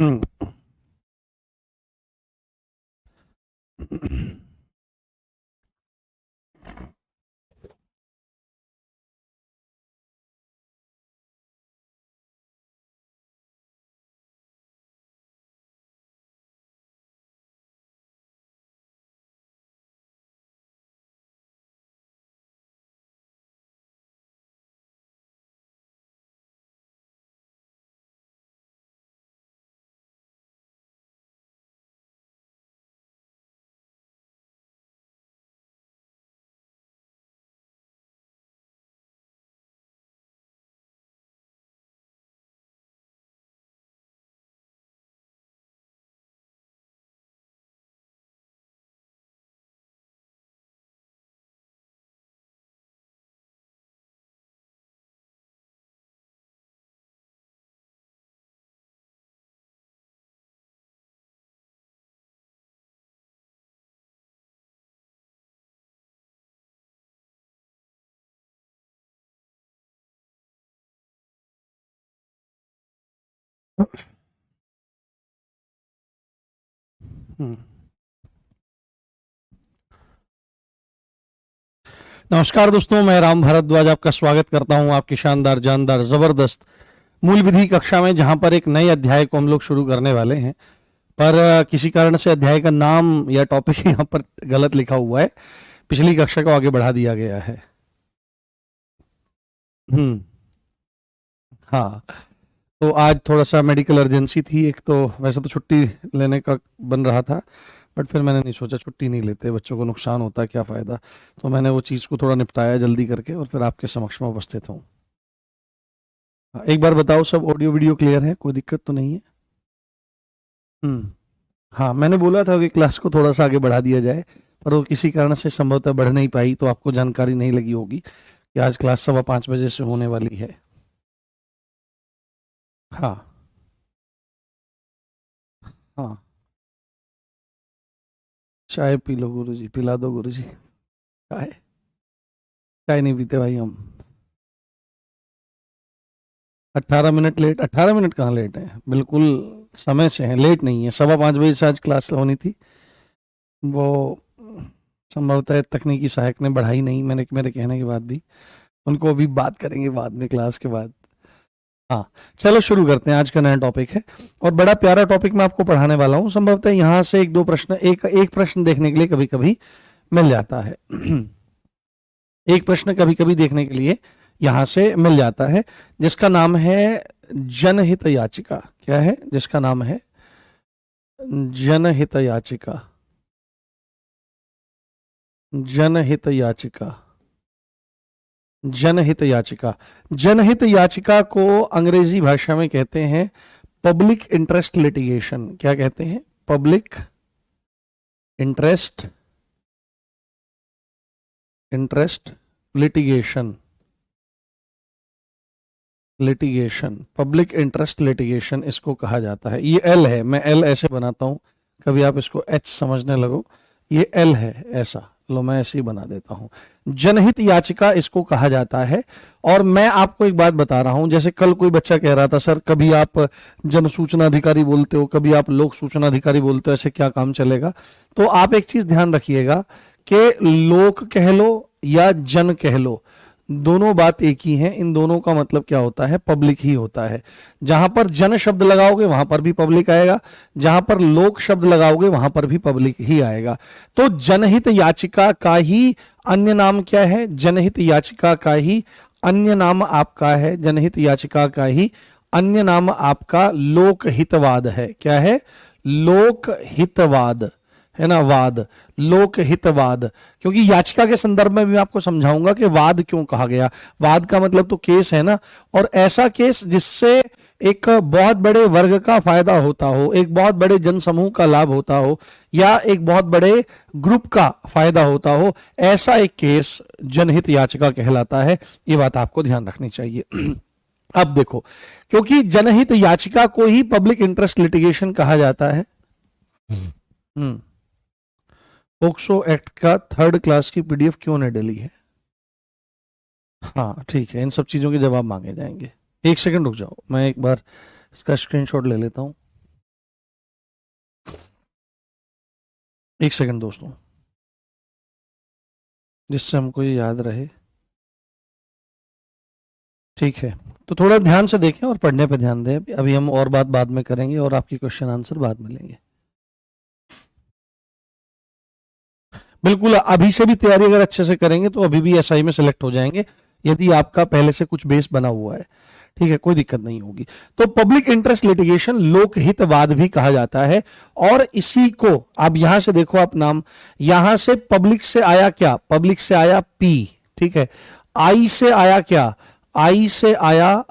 हम्म। हम्म। नमस्कार दोस्तों, मैं राम भारद्वाज आपका स्वागत करता हूं आपकी शानदार जानदार जबरदस्त मूल विधि कक्षा में, जहां पर एक नए अध्याय को हम लोग शुरू करने वाले हैं। पर किसी कारण से अध्याय का नाम या टॉपिक यहाँ पर गलत लिखा हुआ है। पिछली कक्षा को आगे बढ़ा दिया गया है। हम्म। हाँ, तो आज थोड़ा सा मेडिकल अर्जेंसी थी एक, तो वैसे तो छुट्टी लेने का बन रहा था, बट फिर मैंने नहीं सोचा छुट्टी नहीं लेते, बच्चों को नुकसान होता है, क्या फ़ायदा। तो मैंने वो चीज़ को थोड़ा निपटाया जल्दी करके और फिर आपके समक्ष में उपस्थित हूँ। हाँ, एक बार बताओ, सब ऑडियो वीडियो क्लियर है? कोई दिक्कत तो नहीं है? हम्म। हाँ, मैंने बोला था कि क्लास को थोड़ा सा आगे बढ़ा दिया जाए, पर वो किसी कारण से संभवतः बढ़ नहीं पाई, तो आपको जानकारी नहीं लगी होगी कि आज क्लास 5:15 बजे से होने वाली है। हाँ। हाँ, चाय पी लो गुरुजी, पिला दो गुरुजी। चाय? चाय नहीं पीते भाई हम। 18 मिनट लेट? 18 मिनट कहाँ लेट है, बिल्कुल समय से है, लेट नहीं है। 5:15 बजे से आज क्लास होनी थी। वो संभवतः तकनीकी सहायक ने बढ़ाई नहीं, मैंने मेरे कहने के बाद भी। उनको अभी बात करेंगे बाद में, क्लास के बाद। हाँ, चलो शुरू करते हैं। आज का नया टॉपिक है और बड़ा प्यारा टॉपिक मैं आपको पढ़ाने वाला हूँ। संभवतः यहाँ से एक दो प्रश्न, एक एक प्रश्न देखने के लिए कभी कभी मिल जाता है। एक प्रश्न कभी कभी देखने के लिए यहाँ से मिल जाता है, जिसका नाम है जनहित याचिका। क्या है? जिसका नाम है जनहित याचिका। जनहित याचिका। जनहित याचिका। जनहित याचिका को अंग्रेजी भाषा में कहते हैं पब्लिक इंटरेस्ट लिटिगेशन। क्या कहते हैं? Public interest interest litigation. Litigation, public interest litigation इसको कहा जाता है। ये एल है, मैं एल ऐसे बनाता हूं, कभी आप इसको एच समझने लगो। ये एल है ऐसा, लो मैं ऐसे ही बना देता हूं। जनहित याचिका इसको कहा जाता है। और मैं आपको एक बात बता रहा हूं, जैसे कल कोई बच्चा कह रहा था, सर कभी आप जन सूचना अधिकारी बोलते हो, कभी आप लोक सूचना अधिकारी बोलते हो, ऐसे क्या काम चलेगा? तो आप एक चीज ध्यान रखिएगा कि लोक कह लो या जन कह लो, दोनों बात एक ही है। इन दोनों का मतलब क्या होता है? पब्लिक ही होता है। जहां पर जन शब्द लगाओगे वहां पर भी पब्लिक आएगा, जहां पर लोक शब्द लगाओगे वहां पर भी पब्लिक ही आएगा। तो जनहित याचिका का ही अन्य नाम क्या है? जनहित याचिका का ही अन्य नाम आपका है, जनहित याचिका का ही अन्य नाम आपका लोकहितवाद है। क्या है? लोकहितवाद है ना, वाद, लोकहितवाद। क्योंकि याचिका के संदर्भ में भी मैं आपको समझाऊंगा कि वाद क्यों कहा गया। वाद का मतलब तो केस है ना, और ऐसा केस जिससे एक बहुत बड़े वर्ग का फायदा होता हो, एक बहुत बड़े जनसमूह का लाभ होता हो, या एक बहुत बड़े ग्रुप का फायदा होता हो, ऐसा एक केस जनहित याचिका कहलाता है। ये बात आपको ध्यान रखनी चाहिए। अब देखो, क्योंकि जनहित याचिका को ही पब्लिक इंटरेस्ट लिटिगेशन कहा जाता है। हम्म। पोक्सो एक्ट का 3rd क्लास की पीडीएफ क्यों नहीं डली है? हाँ ठीक है, इन सब चीज़ों के जवाब मांगे जाएंगे। एक सेकंड रुक जाओ, मैं एक बार इसका स्क्रीनशॉट ले लेता हूँ। एक सेकंड दोस्तों, जिससे हमको ये याद रहे। ठीक है, तो थोड़ा ध्यान से देखें और पढ़ने पे ध्यान दें। अभी हम और बात बाद में करेंगे और आपकी क्वेश्चन आंसर बाद में लेंगे। बिल्कुल, अभी से भी तैयारी अगर अच्छे से करेंगे तो अभी भी एसआई में सेलेक्ट हो जाएंगे, यदि आपका पहले से कुछ बेस बना हुआ है। ठीक है, कोई दिक्कत नहीं होगी। तो पब्लिक इंटरेस्ट लिटिगेशन लोकहितवाद भी कहा जाता है, और इसी को अब यहां से देखो, आप नाम यहां से पब्लिक से आया क्या, पब्लिक से आया पी। ठीक है, आई से आया क्या, आई से आया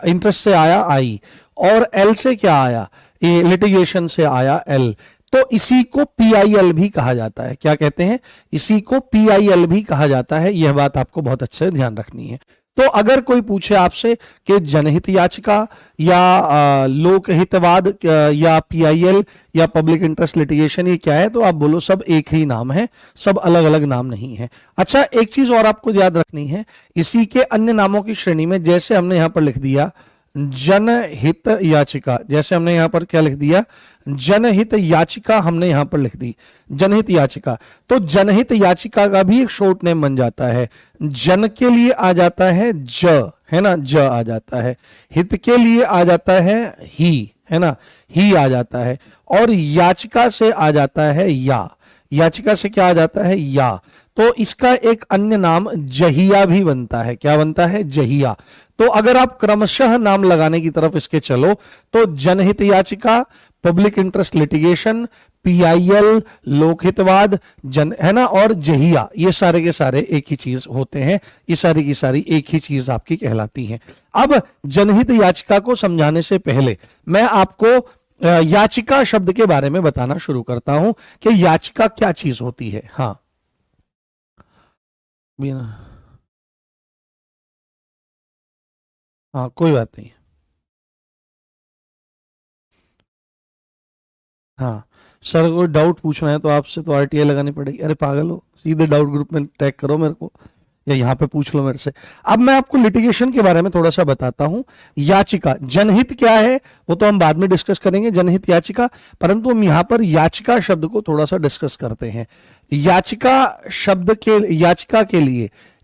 इंटरेस्ट से आया आई, और एल से क्या आया, ये लिटिगेशन से आया एल। तो इसी को पीआईएल भी कहा जाता है। क्या कहते हैं, इसी को पीआईएल भी कहा जाता है। यह बात आपको बहुत अच्छे से ध्यान रखनी है। तो अगर कोई पूछे आपसे कि जनहित याचिका या लोकहितवाद या पीआईएल या पब्लिक इंटरेस्ट लिटिगेशन ये क्या है, तो आप बोलो सब एक ही नाम है, सब अलग अलग नाम नहीं है। अच्छा, एक चीज और आपको याद रखनी है, इसी के अन्य नामों की श्रेणी में, जैसे हमने यहां पर लिख दिया जनहित याचिका, जैसे हमने यहां पर क्या लिख दिया, जनहित याचिका हमने यहां पर लिख दी जनहित याचिका। तो जनहित याचिका का भी एक शॉर्ट नेम बन जाता है। जन के लिए आ जाता है ज, है ना, ज आ जाता है। हित के लिए आ जाता है ही, है ना, ही आ जाता है। और याचिका से आ जाता है या, याचिका से क्या आ जाता है, या। तो इसका एक अन्य नाम जहिया भी बनता है। क्या बनता है, जहिया। तो अगर आप क्रमशः नाम लगाने की तरफ इसके चलो तो जनहित याचिका, पब्लिक इंटरेस्ट लिटिगेशन, पीआईएल, लोकहितवाद, जन, है ना, और जहिया, ये सारे के सारे एक ही चीज होते हैं। ये सारी की सारी एक ही चीज आपकी कहलाती है। अब जनहित याचिका को समझाने से पहले मैं आपको याचिका शब्द के बारे में बताना शुरू करता हूं कि याचिका क्या चीज होती है। हाँ, हाँ, कोई बात नहीं। हाँ, सर कोई डाउट पूछना है तो आपसे तो आरटीआई लगानी पड़ेगी। अरे पागल हो, सीधे डाउट ग्रुप में टैग करो मेरे को, या यहाँ पे पूछ लो मेरे से। अब मैं आपको लिटिगेशन के बारे में थोड़ा सा बताता हूं। याचिका, जनहित क्या है वो तो हम बाद में डिस्कस करेंगे, जनहित याचिका, परंतु हम यहाँ पर याचिका शब्द को थोड़ा सा डिस्कस करते हैं। याचिका शब्द के,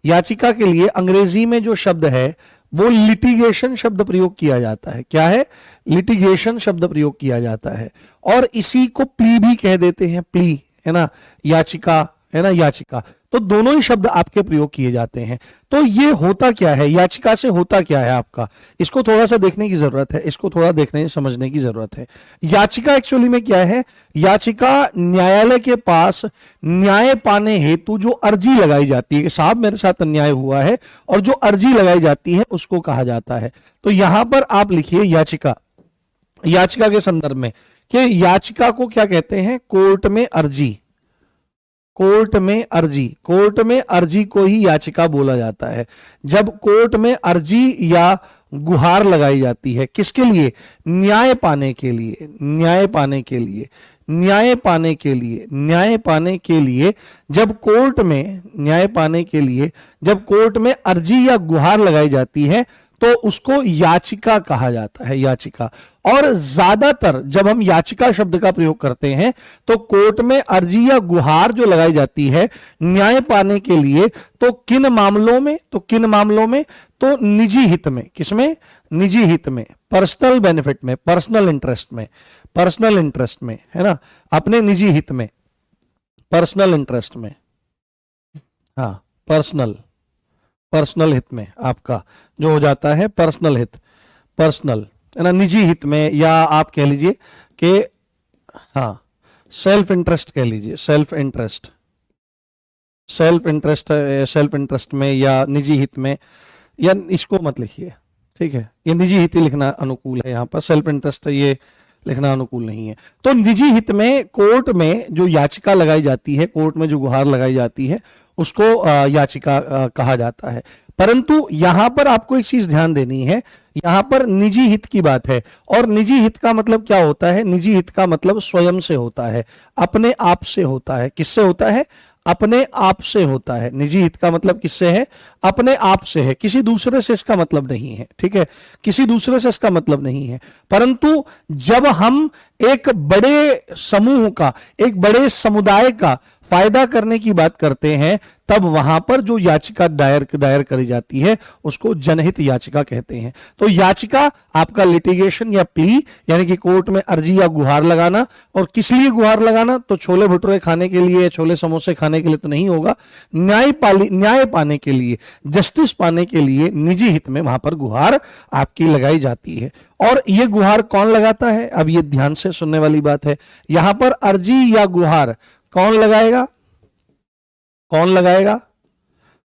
याचिका के लिए अंग्रेजी में जो शब्द है वो लिटिगेशन शब्द प्रयोग किया जाता है। क्या है, लिटिगेशन शब्द प्रयोग किया जाता है। और इसी को प्ली भी कह देते हैं, प्ली, है ना, याचिका, है ना, याचिका। तो दोनों ही शब्द आपके प्रयोग किए जाते हैं। तो ये होता क्या है, याचिका से होता क्या है आपका, इसको थोड़ा सा देखने की जरूरत है, इसको थोड़ा देखने समझने की जरूरत है। याचिका एक्चुअली में क्या है, याचिका न्यायालय के पास न्याय पाने हेतु जो अर्जी लगाई जाती है कि साहब मेरे साथ अन्याय हुआ है, और जो अर्जी लगाई जाती है उसको कहा जाता है। तो यहां पर आप लिखिए याचिका, याचिका के संदर्भ में कि याचिका को क्या कहते हैं, कोर्ट में अर्जी, कोर्ट में अर्जी, कोर्ट में अर्जी को ही याचिका बोला जाता है। जब कोर्ट में अर्जी या गुहार लगाई जाती है, किसके लिए, न्याय पाने के लिए, न्याय पाने के लिए, न्याय पाने के लिए, न्याय पाने के लिए, जब कोर्ट में न्याय पाने के लिए जब कोर्ट में अर्जी या गुहार लगाई जाती है तो उसको याचिका कहा जाता है, याचिका। और ज्यादातर जब हम याचिका शब्द का प्रयोग करते हैं तो कोर्ट में अर्जी या गुहार जो लगाई जाती है न्याय पाने के लिए, तो किन मामलों में, तो किन मामलों में, तो निजी हित में, किसमें, निजी हित में, पर्सनल बेनिफिट में, पर्सनल इंटरेस्ट में, पर्सनल इंटरेस्ट में, है ना, अपने निजी हित में, पर्सनल इंटरेस्ट में, हाँ, पर्सनल, पर्सनल हित में आपका जो हो जाता है पर्सनल हित, पर्सनल, है ना, निजी हित में, या आप कह लीजिए कि हाँ सेल्फ इंटरेस्ट कह लीजिए, self interest, self interest, self interest में या निजी हित में, या इसको मत लिखिए, ठीक है, ये निजी हित ही लिखना अनुकूल है, यहाँ पर सेल्फ इंटरेस्ट ये लिखना अनुकूल नहीं है। तो निजी हित में कोर्ट में जो याचिका लगाई जाती है, कोर्ट में जो गुहार लगाई जाती है उसको याचिका कहा जाता है। परंतु यहां पर आपको एक चीज ध्यान देनी है, यहां पर निजी हित की बात है, और निजी हित का मतलब क्या होता है, निजी हित का मतलब स्वयं से होता है, अपने आप से होता है। किससे होता है, अपने आप से होता है। निजी हित का मतलब किससे है? अपने आप से है, किसी दूसरे से इसका मतलब नहीं है। ठीक है, किसी दूसरे से इसका मतलब नहीं है। परंतु जब हम एक बड़े समूह का, एक बड़े समुदाय का फायदा करने की बात करते हैं, तब वहां पर जो याचिका दायर करी जाती है उसको जनहित याचिका कहते हैं। तो याचिका आपका लिटिगेशन या प्ली, यानी कि कोर्ट में अर्जी या गुहार लगाना। और किस लिए गुहार लगाना? तो छोले भटूरे खाने के लिए, छोले समोसे खाने के लिए तो नहीं होगा, न्याय पाने के लिए, जस्टिस पाने के लिए निजी हित में वहां पर गुहार आपकी लगाई जाती है। और यह गुहार कौन लगाता है? अब यह ध्यान से सुनने वाली बात है। यहां पर अर्जी या गुहार कौन लगाएगा? कौन लगाएगा?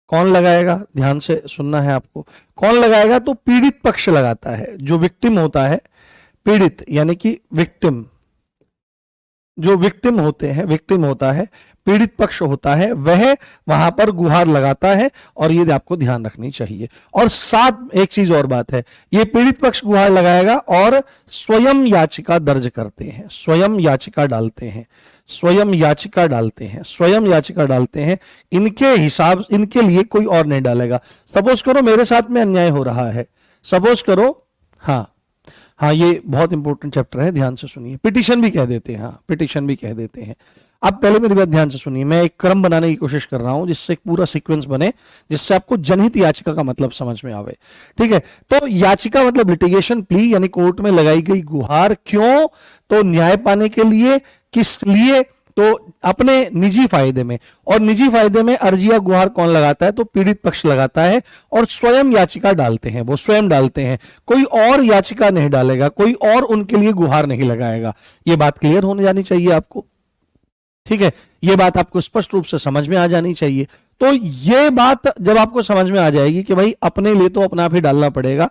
कौन लगाएगा? ध्यान से सुनना है आपको। कौन लगाएगा? तो पीड़ित पक्ष लगाता है। जो विक्टिम होता है, पीड़ित यानी कि विक्टिम, जो विक्टिम होते हैं, विक्टिम होता है, पीड़ित पक्ष होता है, वह वहां पर गुहार लगाता है। और ये आपको ध्यान रखनी चाहिए। और साथ एक चीज और बात है, ये पीड़ित पक्ष गुहार लगाएगा और स्वयं याचिका दर्ज करते हैं, स्वयं याचिका डालते हैं, स्वयं याचिका डालते हैं, स्वयं याचिका डालते हैं। इनके हिसाब, इनके लिए कोई और नहीं डालेगा। सपोज करो मेरे साथ में अन्याय हो रहा है, सपोज करो, हाँ हाँ, ये बहुत इंपॉर्टेंट चैप्टर है, ध्यान से सुनिए। पिटीशन भी कह देते हैं, हाँ पिटीशन भी कह देते हैं। अब पहले मेरी बात ध्यान से सुनिए, मैं एक क्रम बनाने की कोशिश कर रहा हूं जिससे एक पूरा सीक्वेंस बने, जिससे आपको जनहित याचिका का मतलब समझ में आवे। ठीक है, तो याचिका मतलब लिटिगेशन प्ली, यानी कोर्ट में लगाई गई गुहार। क्यों? तो न्याय पाने के लिए। किस लिए? तो अपने निजी फायदे में। और निजी फायदे में अर्जी या गुहार कौन लगाता है? तो पीड़ित पक्ष लगाता है। और स्वयं याचिका डालते हैं, वो स्वयं डालते हैं, कोई और याचिका नहीं डालेगा, कोई और उनके लिए गुहार नहीं लगाएगा। ये बात क्लियर होने जानी चाहिए आपको। ठीक है, ये बात आपको स्पष्ट रूप से समझ में आ जानी चाहिए। तो ये बात जब आपको समझ में आ जाएगी कि भाई अपने लिए तो अपना आप ही डालना पड़ेगा,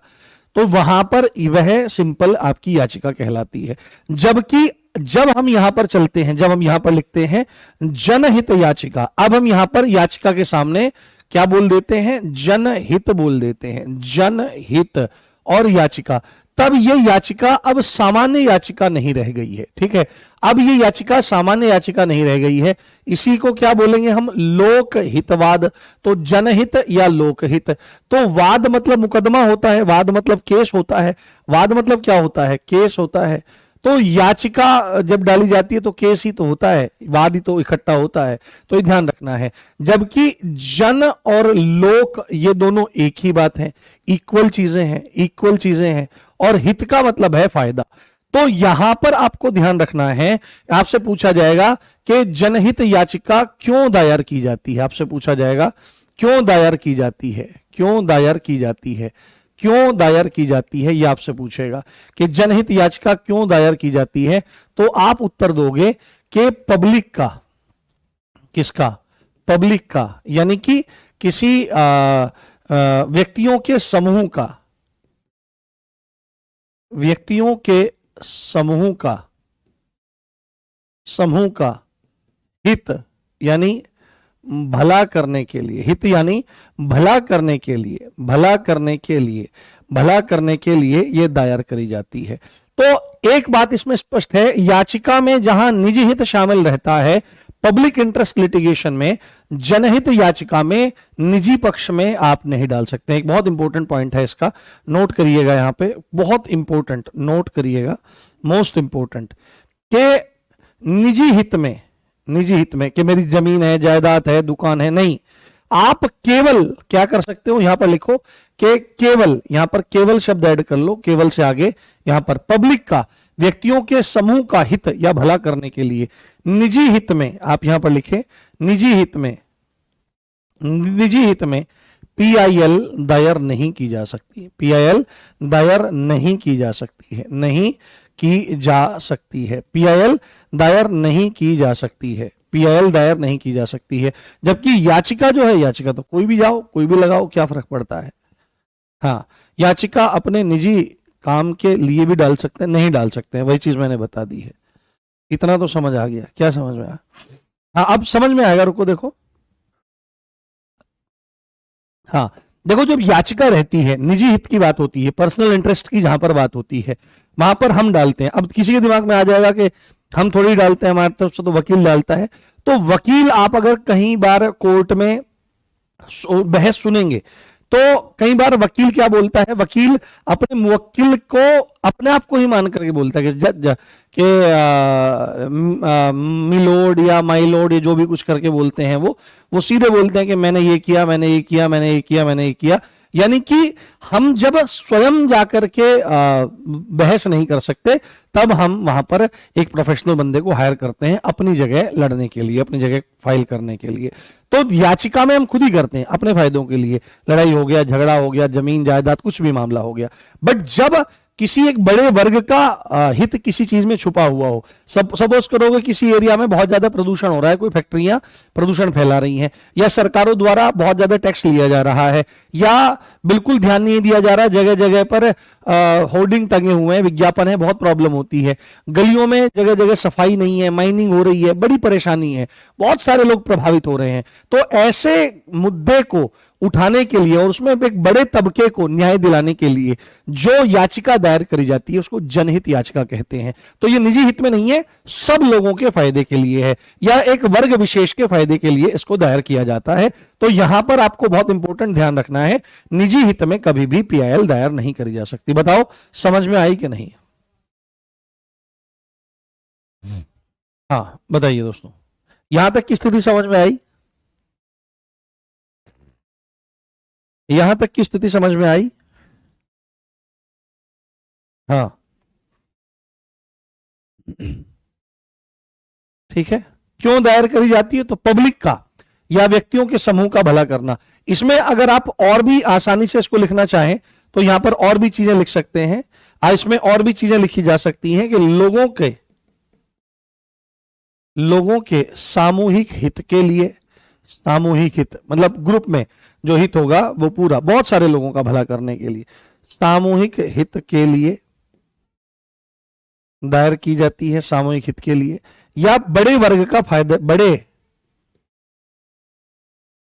तो वहां पर वह सिंपल आपकी याचिका कहलाती है। जबकि जब हम यहां पर चलते हैं, जब हम यहां पर लिखते हैं जनहित याचिका, अब हम यहां पर याचिका के सामने क्या बोल देते हैं? जनहित बोल देते हैं, जनहित और याचिका। तब यह याचिका अब सामान्य याचिका नहीं रह गई है। ठीक है, अब यह याचिका सामान्य याचिका नहीं रह गई है। इसी को क्या बोलेंगे हम? लोकहितवाद। तो जनहित या लोकहित। तो वाद मतलब मुकदमा होता है, वाद मतलब केस होता है। वाद मतलब क्या होता है? केस होता है। तो याचिका जब डाली जाती है तो केस ही तो होता है, वाद ही तो इकट्ठा होता है। तो ये ध्यान रखना है। जबकि जन और लोक ये दोनों एक ही बात है, इक्वल चीजें हैं, इक्वल चीजें हैं। और हित का मतलब है फायदा। तो यहां पर आपको ध्यान रखना है, आपसे पूछा जाएगा कि जनहित याचिका क्यों दायर की जाती है। आपसे पूछा जाएगा क्यों दायर की जाती है, क्यों दायर की जाती है, क्यों दायर की जाती है, यह आपसे पूछेगा कि जनहित याचिका क्यों दायर की जाती है। तो आप उत्तर दोगे कि पब्लिक का, किसका? पब्लिक का, यानी कि किसी व्यक्तियों के समूह का, व्यक्तियों के समूह का हित यानी भला करने के लिए, हित यानी भला करने के लिए, भला करने के लिए, भला करने के लिए यह दायर करी जाती है। तो एक बात इसमें स्पष्ट है, याचिका में जहां निजी हित शामिल रहता है, पब्लिक इंटरेस्ट लिटिगेशन में, जनहित याचिका में निजी पक्ष में आप नहीं डाल सकते। एक बहुत इंपॉर्टेंट पॉइंट है, इसका नोट करिएगा, यहां पे बहुत इंपॉर्टेंट नोट करिएगा, मोस्ट इंपॉर्टेंट, कि निजी हित में, निजी हित में कि मेरी जमीन है, जायदाद है, दुकान है, नहीं। आप केवल क्या कर सकते हो, यहां पर लिखो कि केवल, यहां पर केवल शब्द ऐड कर लो, केवल से आगे यहां पर पब्लिक का, व्यक्तियों के समूह का हित या भला करने के लिए, निजी हित में, आप यहां पर लिखे निजी हित में, निजी हित में PIL दायर नहीं की जा सकती, PIL दायर नहीं की जा सकती है, नहीं की जा सकती है, PIL दायर नहीं की जा सकती है, PIL दायर नहीं की जा सकती है। जबकि याचिका जो है, याचिका तो कोई भी जाओ, कोई भी लगाओ, क्या फर्क पड़ता है। हाँ, याचिका अपने निजी काम के लिए भी डाल सकते हैं, नहीं डाल सकते हैं, वही चीज मैंने बता दी है। इतना तो समझ आ गया, क्या समझ में आया? हाँ, अब समझ में आएगा, रुको देखो। हाँ देखो, जब याचिका रहती है, निजी हित की बात होती है, पर्सनल इंटरेस्ट की जहां पर बात होती है, वहां पर हम डालते हैं। अब किसी के दिमाग में आ जाएगा कि हम थोड़ी डालते हैं, हमारे तरफ से तो वकील डालता है। तो वकील, आप अगर कहीं बार कोर्ट में बहस सुनेंगे तो कई बार वकील क्या बोलता है, वकील अपने मुवक्किल को अपने आप को ही मान करके बोलता है कि जज के मिलोड या माइलोड, ये जो भी कुछ करके बोलते हैं वो सीधे बोलते हैं कि मैंने ये किया, मैंने ये किया, मैंने ये किया, मैंने ये किया। यानी कि हम जब स्वयं जाकर के बहस नहीं कर सकते, तब हम वहां पर एक प्रोफेशनल बंदे को हायर करते हैं अपनी जगह लड़ने के लिए, अपनी जगह फाइल करने के लिए। तो याचिका में हम खुद ही करते हैं अपने फायदों के लिए, लड़ाई हो गया, झगड़ा हो गया, जमीन जायदाद कुछ भी मामला हो गया। बट जब किसी एक बड़े वर्ग का हित किसी चीज में छुपा हुआ हो, सपोज करोगे किसी एरिया में बहुत ज्यादा प्रदूषण हो रहा है, कोई फैक्ट्रियां प्रदूषण फैला रही हैं, या सरकारों द्वारा बहुत ज्यादा टैक्स लिया जा रहा है, या बिल्कुल ध्यान नहीं दिया जा रहा, जगह जगह पर होर्डिंग टंगे हुए हैं, विज्ञापन है, बहुत प्रॉब्लम होती है, गलियों में जगह जगह सफाई नहीं है, माइनिंग हो रही है, बड़ी परेशानी है, बहुत सारे लोग प्रभावित हो रहे हैं। तो ऐसे मुद्दे को उठाने के लिए और उसमें एक बड़े तबके को न्याय दिलाने के लिए जो याचिका दायर करी जाती है उसको जनहित याचिका कहते हैं। तो ये निजी हित में नहीं है, सब लोगों के फायदे के लिए है, या एक वर्ग विशेष के फायदे के लिए इसको दायर किया जाता है। तो यहां पर आपको बहुत इंपॉर्टेंट ध्यान रखना है, निजी हित में कभी भी पीआईएल दायर नहीं करी जा सकती। बताओ समझ में आई कि नहीं? हाँ बताइए दोस्तों, यहां तक की स्थिति समझ में आई? यहां तक की स्थिति समझ में आई? हाँ ठीक है। क्यों दायर करी जाती है? तो पब्लिक का या व्यक्तियों के समूह का भला करना। इसमें अगर आप और भी आसानी से इसको लिखना चाहें तो यहां पर और भी चीजें लिख सकते हैं। इसमें और भी चीजें लिखी जा सकती हैं कि लोगों के सामूहिक हित के लिए, सामूहिक हित मतलब ग्रुप में जो हित होगा वो पूरा बहुत सारे लोगों का भला करने के लिए, सामूहिक हित के लिए दायर की जाती है, सामूहिक हित के लिए, या बड़े वर्ग का फायदा, बड़े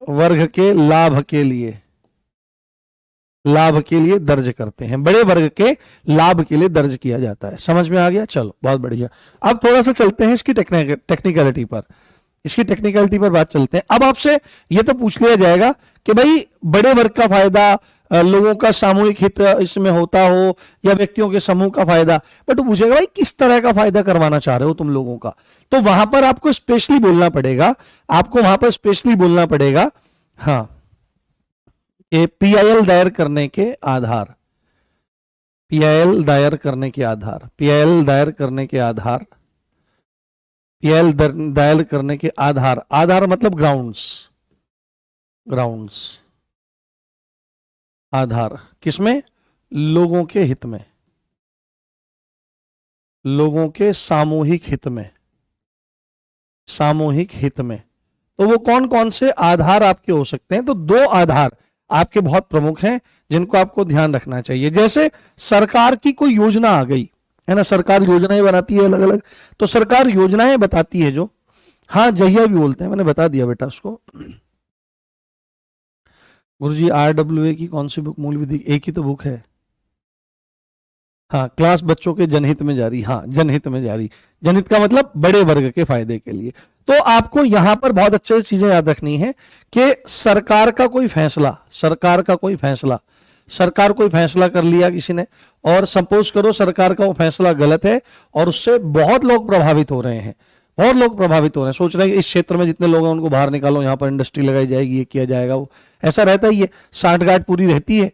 वर्ग के लाभ के लिए, लाभ के लिए दर्ज करते हैं, बड़े वर्ग के लाभ के लिए दर्ज किया जाता है। समझ में आ गया? चलो बहुत बढ़िया। अब थोड़ा सा चलते हैं इसकी टेक्निकलिटी पर, इसकी टेक्निकलिटी पर बात चलते हैं। अब आपसे यह तो पूछ लिया जाएगा कि भाई बड़े वर्ग का फायदा, लोगों का सामूहिक हित इसमें होता हो या व्यक्तियों के समूह का फायदा, बट पूछेगा भाई किस तरह का फायदा करवाना चाह रहे हो तुम लोगों का। तो वहां पर आपको स्पेशली बोलना पड़ेगा, आपको वहां पर स्पेशली बोलना पड़ेगा हाँ, पीआईएल दायर करने के आधार, पीआईएल दायर करने के आधार, पीआईएल दायर करने के आधार, पीआईएल दायर करने के आधार, आधार मतलब ग्राउंड्स, ग्राउंड्स आधार किसमें? लोगों के हित में, लोगों के सामूहिक हित में, सामूहिक हित में। तो वो कौन कौन से आधार आपके हो सकते हैं? तो दो आधार आपके बहुत प्रमुख हैं जिनको आपको ध्यान रखना चाहिए। जैसे सरकार की कोई योजना आ गई है ना, सरकार योजनाएं बनाती है अलग अलग, तो सरकार योजनाएं बताती है जो, हाँ जहिया भी बोलते हैं, मैंने बता दिया बेटा उसको। गुरुजी RWA की कौन सी बुक? मूल विधि, एक ही तो बुक है। हाँ क्लास बच्चों के जनहित में जारी, हाँ जनहित में जारी, जनहित का मतलब बड़े वर्ग के फायदे के लिए। तो आपको यहां पर बहुत अच्छे से चीजें याद रखनी है कि सरकार का कोई फैसला, सरकार का कोई फैसला, सरकार कोई फैसला कर लिया किसी ने, और सपोज करो सरकार का वो फैसला गलत है और उससे बहुत लोग प्रभावित हो रहे हैं, बहुत लोग प्रभावित हो रहे हैं, सोच रहे हैं कि इस क्षेत्र में जितने लोग हैं उनको बाहर निकालो, यहाँ पर इंडस्ट्री लगाई जाएगी, ये किया जाएगा, वो ऐसा रहता ही है, साठगांठ पूरी रहती है।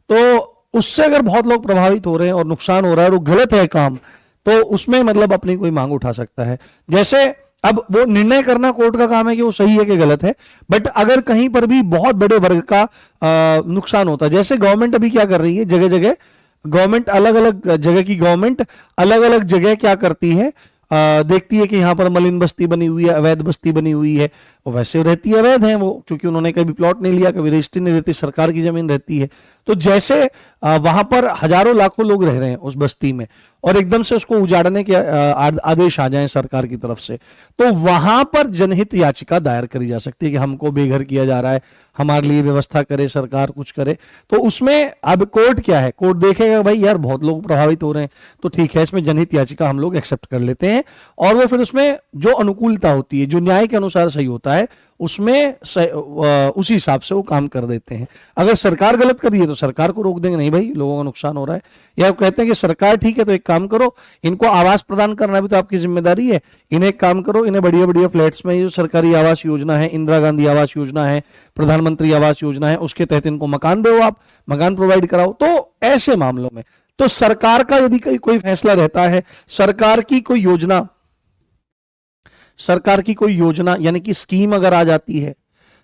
तो उससे अगर बहुत लोग प्रभावित हो रहे हैं और नुकसान हो रहा है और वो गलत है काम, तो उसमें मतलब अपनी कोई मांग उठा सकता है। जैसे अब वो निर्णय करना कोर्ट का काम है कि वो सही है कि गलत है, बट अगर कहीं पर भी बहुत बड़े वर्ग का नुकसान होता है, जैसे गवर्नमेंट अभी क्या कर रही है, जगह जगह गवर्नमेंट, अलग अलग जगह की गवर्नमेंट अलग अलग जगह क्या करती है, देखती है कि यहाँ पर मलिन बस्ती बनी हुई है, अवैध बस्ती बनी हुई है, और वैसे रहती है, अवैध है वो, क्योंकि उन्होंने कभी प्लॉट नहीं लिया, कभी रजिस्ट्री नहीं रहती, सरकार की जमीन रहती है। तो जैसे वहां पर हजारों लाखों लोग रह रहे हैं उस बस्ती में, और एकदम से उसको उजाड़ने के आदेश आ जाएं सरकार की तरफ से, तो वहां पर जनहित याचिका दायर करी जा सकती है कि हमको बेघर किया जा रहा है, हमारे लिए व्यवस्था करे सरकार, कुछ करे। तो उसमें अब कोर्ट क्या है, कोर्ट देखेगा भाई यार बहुत लोग प्रभावित हो रहे हैं, तो ठीक है इसमें जनहित याचिका हम लोग एक्सेप्ट कर लेते हैं, और वो फिर उसमें जो अनुकूलता होती है, जो न्याय के अनुसार सही होता है, उसमें उसी हिसाब से वो काम कर देते हैं। अगर सरकार गलत कर रही है तो सरकार को रोक देंगे, नहीं भाई लोगों का नुकसान हो रहा है, या कहते हैं कि सरकार ठीक है तो एक काम करो, इनको आवास प्रदान करना भी तो आपकी जिम्मेदारी है, इन्हें एक काम करो, इन्हें बढ़िया बढ़िया फ्लैट्स में, जो सरकारी आवास योजना है, इंदिरा गांधी आवास योजना है, प्रधानमंत्री आवास योजना है, उसके तहत इनको मकान दो, आप मकान प्रोवाइड कराओ। तो ऐसे मामलों में तो सरकार का यदि कोई फैसला रहता है, सरकार की कोई योजना यानी कि स्कीम अगर आ जाती है,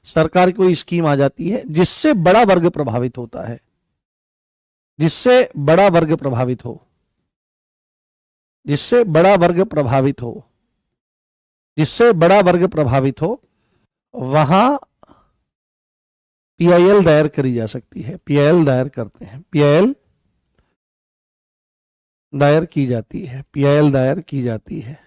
सरकार की कोई स्कीम आ जाती है जिससे बड़ा वर्ग प्रभावित होता है, जिससे बड़ा वर्ग प्रभावित हो, जिससे बड़ा वर्ग प्रभावित हो, जिससे बड़ा वर्ग प्रभावित हो, वहां पीआईएल दायर करी जा सकती है। पीआईएल दायर करते हैं, पीआईएल दायर की जाती है, पीआईएल दायर की जाती है,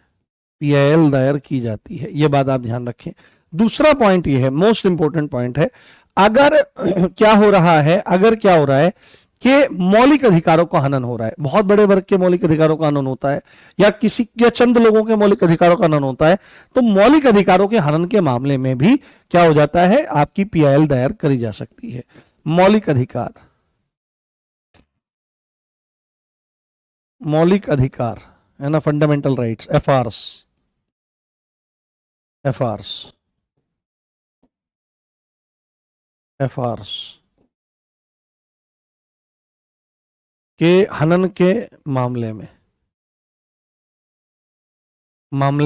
पीआईएल दायर की जाती है। यह बात आप ध्यान रखें। दूसरा पॉइंट यह है, मोस्ट इंपोर्टेंट पॉइंट है, अगर क्या हो रहा है, अगर क्या हो रहा है कि मौलिक अधिकारों का हनन हो रहा है, बहुत बड़े वर्ग के मौलिक अधिकारों का हनन होता है, या चंद लोगों के मौलिक अधिकारों का हनन होता है, तो मौलिक अधिकारों के हनन के मामले में भी क्या हो जाता है, आपकी पीआईएल दायर करी जा सकती है। मौलिक अधिकार, मौलिक अधिकार है ना, फंडामेंटल राइट्स, एफआरस, एफआरस, एफआरस के हनन के मामले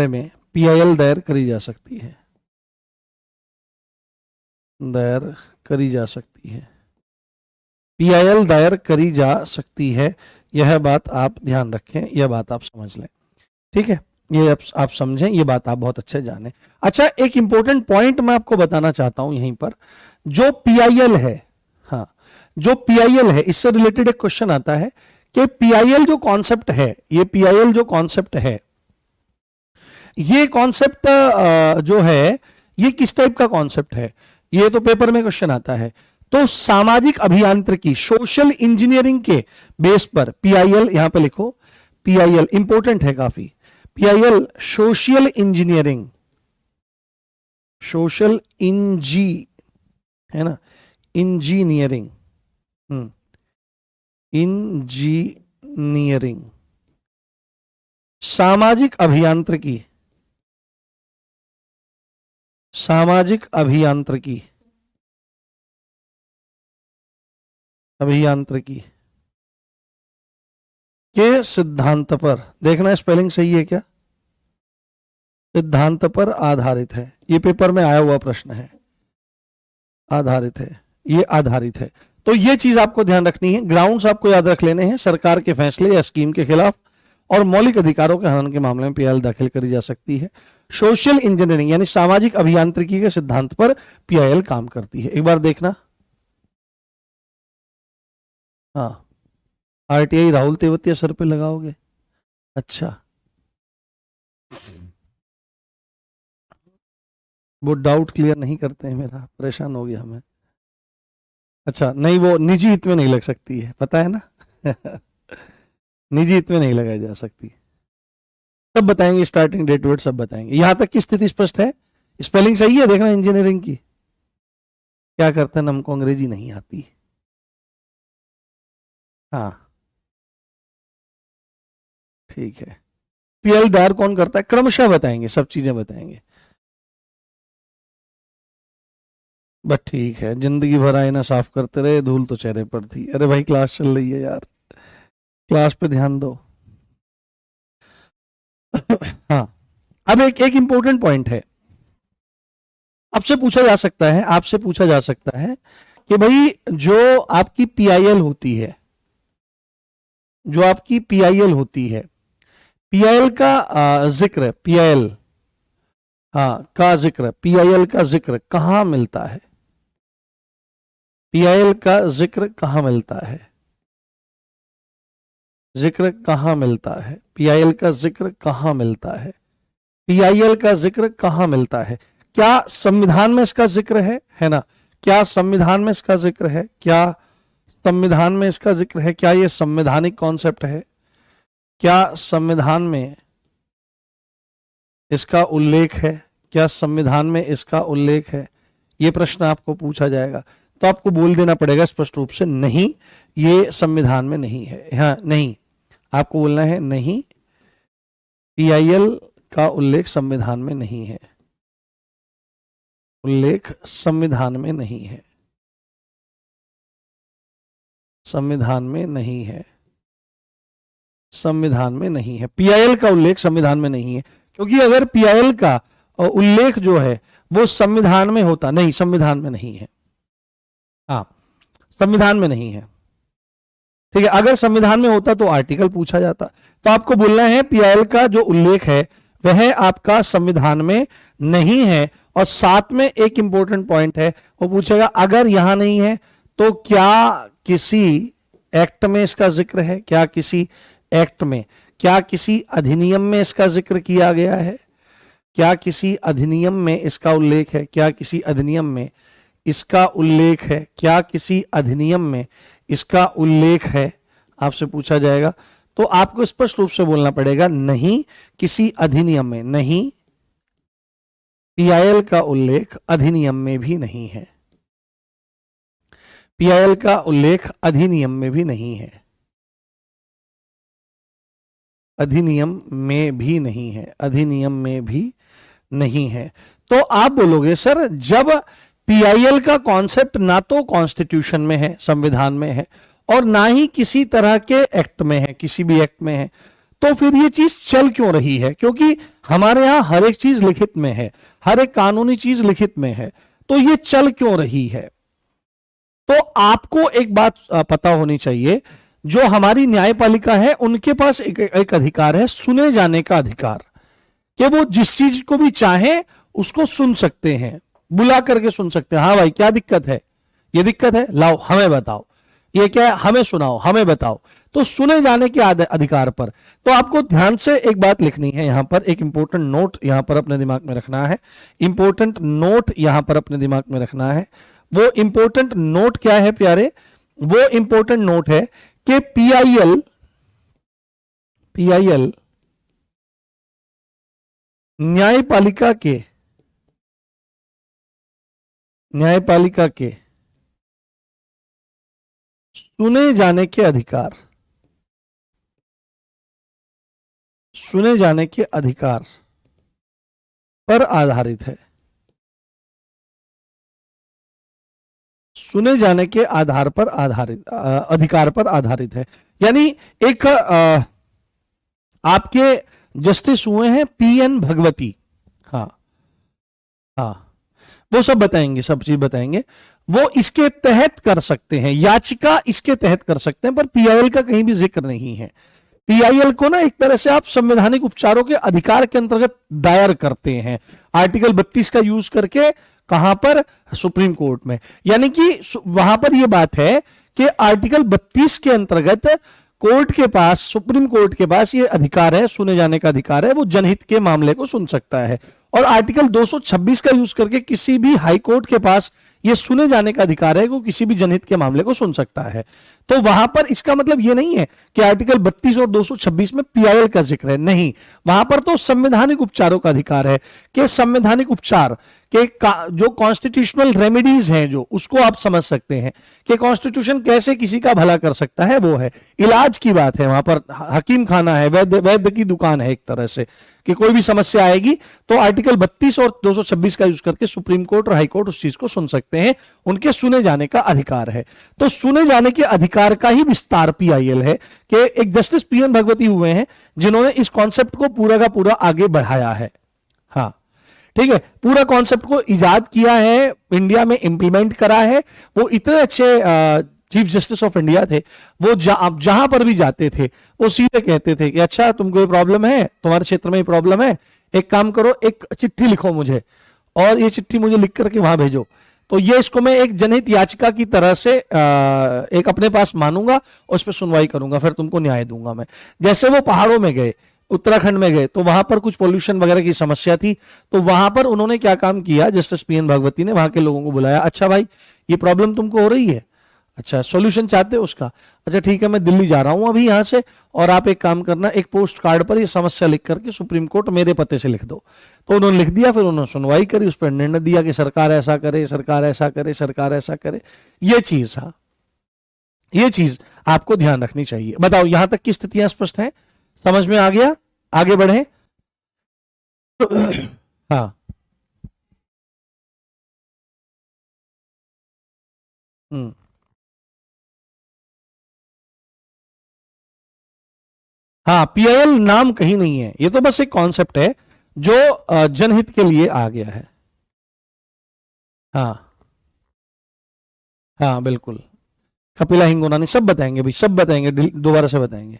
में पीआईएल दायर करी जा सकती है, दायर करी जा सकती है, पीआईएल दायर करी जा सकती है। यह बात आप ध्यान रखें, यह बात आप समझ लें, ठीक है, ये आप समझें, ये बात आप बहुत अच्छे जानें। अच्छा, एक इंपॉर्टेंट पॉइंट मैं आपको बताना चाहता हूं यहीं पर, जो पीआईएल है, हाँ, जो पीआईएल है, इससे रिलेटेड एक क्वेश्चन आता है कि पीआईएल जो कॉन्सेप्ट है, ये पीआईएल जो कॉन्सेप्ट है, ये कॉन्सेप्ट जो है, ये किस टाइप का कॉन्सेप्ट है, ये तो पेपर में क्वेश्चन आता है। तो सामाजिक अभियांत्रिकी, सोशल इंजीनियरिंग के बेस पर पीआईएल, यहां पे लिखो पीआईएल, इंपॉर्टेंट है काफी, पीआईएल सोशल इंजीनियरिंग, सोशल इंजी है ना, इंजीनियरिंग, इंजीनियरिंग, सामाजिक अभियांत्रिकी, सामाजिक अभियांत्रिकी, अभियांत्रिकी के सिद्धांत पर, देखना स्पेलिंग सही है क्या, सिद्धांत पर आधारित है, ये पेपर में आया हुआ प्रश्न है, आधारित है, ये आधारित है। तो ये चीज आपको ध्यान रखनी है, ग्राउंड्स आपको याद रख लेने हैं, सरकार के फैसले या स्कीम के खिलाफ और मौलिक अधिकारों के हनन के मामले में पीआईएल दाखिल करी जा सकती है। सोशल इंजीनियरिंग यानी सामाजिक अभियांत्रिकी के सिद्धांत पर पीआईएल काम करती है। एक बार देखना, हाँ, आरटीआई राहुल तेवतिया सर पे लगाओगे, अच्छा, वो डाउट क्लियर नहीं करते हैं मेरा, परेशान हो गया मैं। अच्छा, नहीं वो निजी हित में नहीं लग सकती है, पता है ना निजी हित में नहीं लगाई जा सकती, सब बताएंगे, स्टार्टिंग डेट वेट सब बताएंगे। यहां तक की स्थिति स्पष्ट है, स्पेलिंग सही है, देखना इंजीनियरिंग की, क्या करते हैं, हमको अंग्रेजी नहीं आती, हाँ ठीक है। पीएल दायर कौन करता है, क्रमशः बताएंगे, सब चीजें बताएंगे, बस ठीक है, जिंदगी भर आईना साफ करते रहे, धूल तो चेहरे पर थी। अरे भाई क्लास चल रही है यार, क्लास पे ध्यान दो हाँ, अब एक इंपॉर्टेंट पॉइंट है, आपसे पूछा जा सकता है, आपसे पूछा जा सकता है कि भाई जो आपकी पीआईएल होती है, जो आपकी पीआईएल होती है, पीआईएल का जिक्र, पीआईएल हाँ, का जिक्र, पीआईएल का जिक्र कहां मिलता है? पीआईएल का जिक्र कहां मिलता है? जिक्र कहां मिलता है? पीआईएल का जिक्र कहां मिलता है? पीआईएल का जिक्र कहां मिलता है? क्या संविधान में इसका जिक्र है ना? क्या संविधान में इसका जिक्र है? क्या संविधान में इसका जिक्र है? क्या ये संवैधानिक कॉन्सेप्ट है? क्या संविधान में इसका उल्लेख है? क्या संविधान में इसका उल्लेख है? ये प्रश्न आपको पूछा जाएगा तो आपको बोल देना पड़ेगा स्पष्ट रूप से, नहीं, ये संविधान में नहीं है। हाँ, नहीं, आपको बोलना है नहीं, पीआईएल का उल्लेख संविधान में नहीं है, उल्लेख संविधान में नहीं है, संविधान में नहीं है, संविधान में नहीं है। पीआईएल का उल्लेख संविधान में नहीं है, क्योंकि अगर पीआईएल का उल्लेख जो है वो संविधान में होता, नहीं, संविधान में नहीं है। हाँ, संविधान में नहीं है, ठीक है। अगर संविधान में होता तो आर्टिकल पूछा जाता। तो आपको बोलना है पीआईएल का जो उल्लेख है वह आपका संविधान में नहीं है। और साथ में एक इंपॉर्टेंट पॉइंट है, वो पूछेगा अगर यहां नहीं है तो क्या किसी एक्ट में इसका जिक्र है? क्या किसी एक्ट में, क्या किसी अधिनियम में इसका जिक्र किया गया है? क्या किसी अधिनियम में इसका उल्लेख है? क्या किसी अधिनियम में इसका उल्लेख है? क्या किसी अधिनियम में इसका उल्लेख है? आपसे पूछा जाएगा तो आपको स्पष्ट रूप से बोलना पड़ेगा नहीं, किसी अधिनियम में नहीं, पीआईएल का उल्लेख अधिनियम में भी नहीं है, पीआईएल का उल्लेख अधिनियम में भी नहीं है, अधिनियम में भी नहीं है, अधिनियम में भी नहीं है। तो आप बोलोगे सर जब पीआईएल का कॉन्सेप्ट ना तो कॉन्स्टिट्यूशन में है, संविधान में है, और ना ही किसी तरह के एक्ट में है, किसी भी एक्ट में है, तो फिर ये चीज चल क्यों रही है? क्योंकि हमारे यहां हर एक चीज लिखित में है, हर एक कानूनी चीज लिखित में है, तो ये चल क्यों रही है? तो आपको एक बात पता होनी चाहिए, जो हमारी न्यायपालिका है उनके पास एक अधिकार है, सुने जाने का अधिकार, कि वो जिस चीज को भी चाहे उसको सुन सकते हैं, बुला करके सुन सकते हैं। हाँ भाई, क्या दिक्कत है? ये दिक्कत है, लाओ हमें बताओ, ये क्या है, हमें सुनाओ, हमें बताओ। तो सुने जाने के अधिकार पर तो आपको ध्यान से एक बात लिखनी है, यहां पर एक इंपॉर्टेंट नोट यहां पर अपने दिमाग में रखना है, इंपॉर्टेंट नोट यहां पर अपने दिमाग में रखना है। वो इंपॉर्टेंट नोट क्या है प्यारे? वो इंपॉर्टेंट नोट है कि पीआईएल न्यायपालिका के सुने जाने के अधिकार, सुने जाने के अधिकार पर आधारित है, सुने जाने के आधार पर आधारित, अधिकार पर आधारित है। यानी एक आपके जस्टिस हुए हैं पीएन भगवती, हाँ हाँ, वो सब बताएंगे, सब चीज बताएंगे, वो इसके तहत कर सकते हैं, याचिका इसके तहत कर सकते हैं, पर पीआईएल का कहीं भी जिक्र नहीं है। पीआईएल को ना एक तरह से आप संवैधानिक उपचारों के अधिकार के अंतर्गत दायर करते हैं, आर्टिकल 32 का यूज करके। कहां पर? सुप्रीम कोर्ट में। यानी कि वहां पर यह बात है कि आर्टिकल 32 के अंतर्गत कोर्ट के पास, सुप्रीम कोर्ट के पास ये अधिकार है, सुने जाने का अधिकार है, वो जनहित के मामले को सुन सकता है। और आर्टिकल 226 का यूज करके किसी भी हाई कोर्ट के पास ये सुने जाने का अधिकार है, वो किसी भी जनहित के मामले को सुन सकता है। तो वहां पर इसका मतलब ये नहीं है कि आर्टिकल 32 और 226 में पीआईएल का जिक्र है, नहीं, वहां पर तो संवैधानिक उपचारों का अधिकार है कि संवैधानिक उपचार के जो कॉन्स्टिट्यूशनल रेमेडीज हैं, जो उसको आप समझ सकते हैं कि कॉन्स्टिट्यूशन कैसे किसी का भला कर सकता है, वो है। इलाज की बात है, वहां पर हकीम खाना है, वैद्य की दुकान है, एक तरह से कि कोई भी समस्या आएगी तो आर्टिकल 32 और 226 का यूज करके सुप्रीम कोर्ट और हाई कोर्ट उस चीज को सुन सकते हैं, उनके सुने जाने का अधिकार है। तो सुने जाने के अधिकार का ही विस्तार पीआईएल है कि एक जस्टिस पीएन भगवती हुए हैं जिन्होंने इस कॉन्सेप्ट को पूरा का पूरा आगे बढ़ाया है। हाँ, ठीक है, पूरा कॉन्सेप्ट को इजाद किया है, इंडिया में इंप्लीमेंट करा है। वो इतने अच्छे चीफ जस्टिस ऑफ इंडिया थे, वो जहां पर भी जाते थे वो सीधे कहते थे कि अच्छा तुमको ये प्रॉब्लम है, तुम्हारे क्षेत्र में ये प्रॉब्लम है, एक काम करो, एक चिट्ठी लिखो मुझे, और ये चिट्ठी मुझे लिख करके वहां भेजो। तो ये इसको मैं एक जनहित याचिका की तरह से एक अपने पास मानूंगा और उस पर सुनवाई करूंगा, फिर तुमको न्याय दूंगा मैं। जैसे वो पहाड़ों में गए, उत्तराखंड में गए, तो वहां पर कुछ पोल्यूशन वगैरह की समस्या थी, तो वहां पर उन्होंने क्या काम किया, जस्टिस पीएन भागवती ने वहां के लोगों को बुलाया, अच्छा भाई ये प्रॉब्लम तुमको हो रही है, अच्छा सॉल्यूशन चाहते हो उसका, अच्छा ठीक है मैं दिल्ली जा रहा हूं अभी यहां से, और आप एक काम करना, एक पोस्ट कार्ड पर ये समस्या लिख करके सुप्रीम कोर्ट मेरे पते से लिख दो। तो उन्होंने लिख दिया, फिर उन्होंने सुनवाई करी, उस पर निर्णय दिया कि सरकार ऐसा करे, सरकार ऐसा करे, सरकार ऐसा करे। ये चीज, हाँ ये चीज आपको ध्यान रखनी चाहिए। बताओ यहां तक की स्थितियां स्पष्ट हैं, समझ में आ गया? आगे बढ़े। हाँ हम्म, हाँ पीआईएल नाम कहीं नहीं है, ये तो बस एक कॉन्सेप्ट है जो जनहित के लिए आ गया है। हाँ हाँ बिल्कुल, कपिला हिंगोनानी सब बताएंगे भाई, सब बताएंगे, दोबारा से बताएंगे।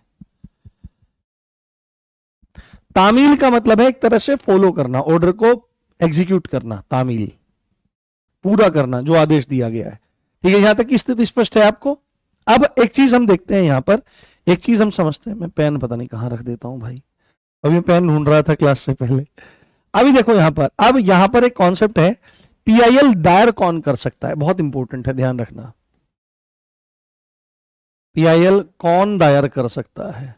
तामील का मतलब है एक तरह से फॉलो करना, ऑर्डर को एग्जीक्यूट करना, तामील पूरा करना जो आदेश दिया गया है। ठीक है, यहां तक की स्थिति स्पष्ट है आपको? अब एक चीज हम देखते हैं यहां पर, एक चीज हम समझते हैं। मैं पेन पता नहीं कहां रख देता हूं भाई, अभी मैं पेन ढूंढ रहा था क्लास से पहले। अभी देखो यहां पर, अब यहां पर एक कॉन्सेप्ट है, पीआईएल दायर कौन कर सकता है, बहुत इंपॉर्टेंट है, ध्यान रखना। पीआईएल कौन दायर कर सकता है,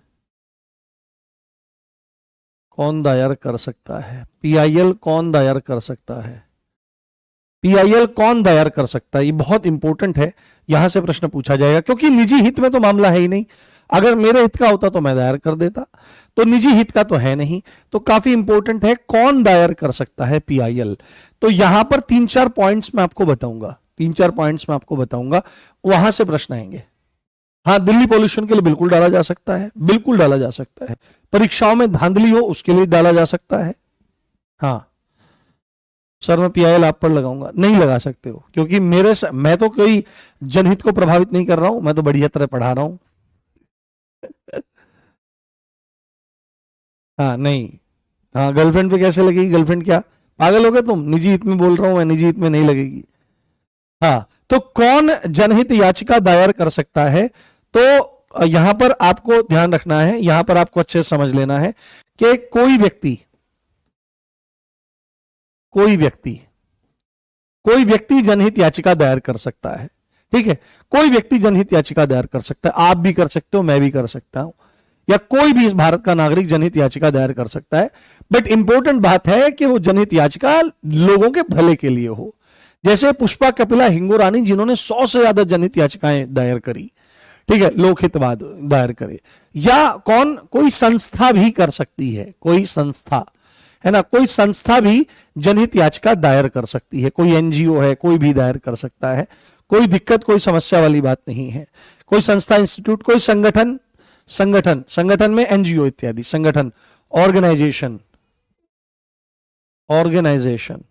कौन दायर कर सकता है, पीआईएल कौन दायर कर सकता है, पीआईएल कौन दायर कर सकता है, ये बहुत इंपॉर्टेंट है, यहां से प्रश्न पूछा जाएगा, क्योंकि निजी हित में तो मामला है ही नहीं। अगर मेरे हित का होता तो मैं दायर कर देता, तो निजी हित का तो है नहीं, तो काफी इंपॉर्टेंट है कौन दायर कर सकता है पीआईएल। तो यहां पर 3-4 पॉइंट्स मैं आपको बताऊंगा, 3-4 पॉइंट्स मैं आपको बताऊंगा, वहां से प्रश्न आएंगे। हाँ दिल्ली पॉल्यूशन के लिए बिल्कुल डाला जा सकता है, बिल्कुल डाला जा सकता है, परीक्षाओं में धांधली हो उसके लिए डाला जा सकता है। हाँ सर मैं पीआईएल आप पर लगाऊंगा, नहीं लगा सकते हो, क्योंकि मैं तो कोई जनहित को प्रभावित नहीं कर रहा हूं, मैं तो बढ़िया तरह पढ़ा रहा हूं। हाँ नहीं, हाँ गर्लफ्रेंड पे कैसे लगेगी, गर्लफ्रेंड क्या पागल हो गए तुम, निजी हित में बोल रहा हूं मैं, निजी हित में नहीं लगेगी। हाँ तो कौन जनहित याचिका दायर कर सकता है, तो यहां पर आपको ध्यान रखना है, यहां पर आपको अच्छे से समझ लेना है कि कोई व्यक्ति कोई व्यक्ति जनहित याचिका दायर कर सकता है। ठीक है, कोई व्यक्ति जनहित याचिका दायर कर सकता है, आप भी कर सकते हो, मैं भी कर सकता हूं, या कोई भी इस भारत का नागरिक जनहित याचिका दायर कर सकता है। बट इंपॉर्टेंट बात है कि वो जनहित याचिका लोगों के भले के लिए हो। जैसे पुष्पा कपिला हिंगोरानी जिन्होंने 100 से ज्यादा जनहित याचिकाएं दायर करी, ठीक है, लोकहितवाद दायर करे, या कौन, कोई संस्था भी कर सकती है, कोई संस्था है ना, कोई संस्था भी जनहित याचिका दायर कर सकती है, कोई एनजीओ है, कोई भी दायर कर सकता है, कोई दिक्कत कोई समस्या वाली बात नहीं है। कोई संस्था, इंस्टीट्यूट, कोई संगठन, संगठन में एनजीओ इत्यादि संगठन, ऑर्गेनाइजेशन, ऑर्गेनाइजेशन।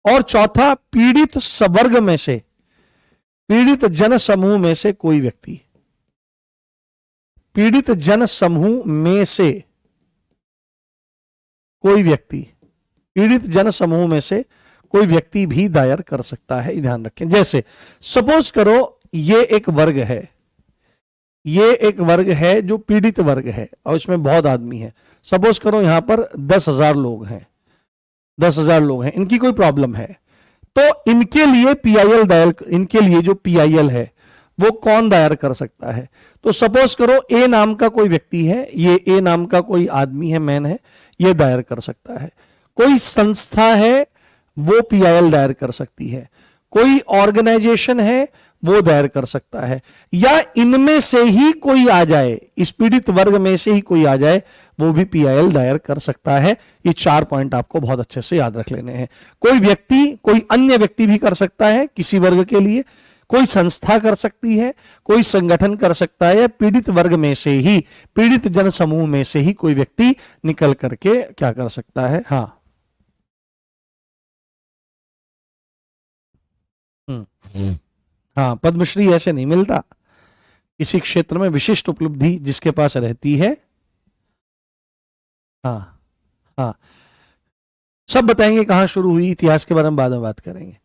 और चौथा, पीड़ित वर्ग में से, पीड़ित जन समूह में से कोई व्यक्ति, पीड़ित जन समूह में से कोई व्यक्ति, पीड़ित जन समूह में से कोई व्यक्ति भी दायर कर सकता है, ध्यान रखें। जैसे सपोज करो ये एक वर्ग है, ये एक वर्ग है जो पीड़ित वर्ग है और इसमें बहुत आदमी है, सपोज करो यहां पर 10,000 लोग हैं, 10,000 लोग हैं, इनकी कोई प्रॉब्लम है, तो इनके लिए पीआईएल दायर, इनके लिए जो पीआईएल है वो कौन दायर कर सकता है। तो सपोज करो ए नाम का कोई व्यक्ति है, ये ए नाम का कोई आदमी है, मैन है, ये दायर कर सकता है। कोई संस्था है वो पीआईएल दायर कर सकती है, कोई ऑर्गेनाइजेशन है वो दायर कर सकता है, या इनमें से ही कोई आ जाए, इस पीड़ित वर्ग में से ही कोई आ जाए वो भी पीआईएल दायर कर सकता है। ये 4 पॉइंट आपको बहुत अच्छे से याद रख लेने हैं। कोई व्यक्ति, कोई अन्य व्यक्ति भी कर सकता है किसी वर्ग के लिए, कोई संस्था कर सकती है, कोई संगठन कर सकता है, पीड़ित वर्ग में से ही, पीड़ित जन समूह में से ही कोई व्यक्ति निकल करके क्या कर सकता है। हाँ हाँ पद्मश्री ऐसे नहीं मिलता, किसी क्षेत्र में विशिष्ट उपलब्धि जिसके पास रहती है। हाँ हाँ, सब बताएंगे कहाँ शुरू हुई, इतिहास के बारे में बाद में बात करेंगे।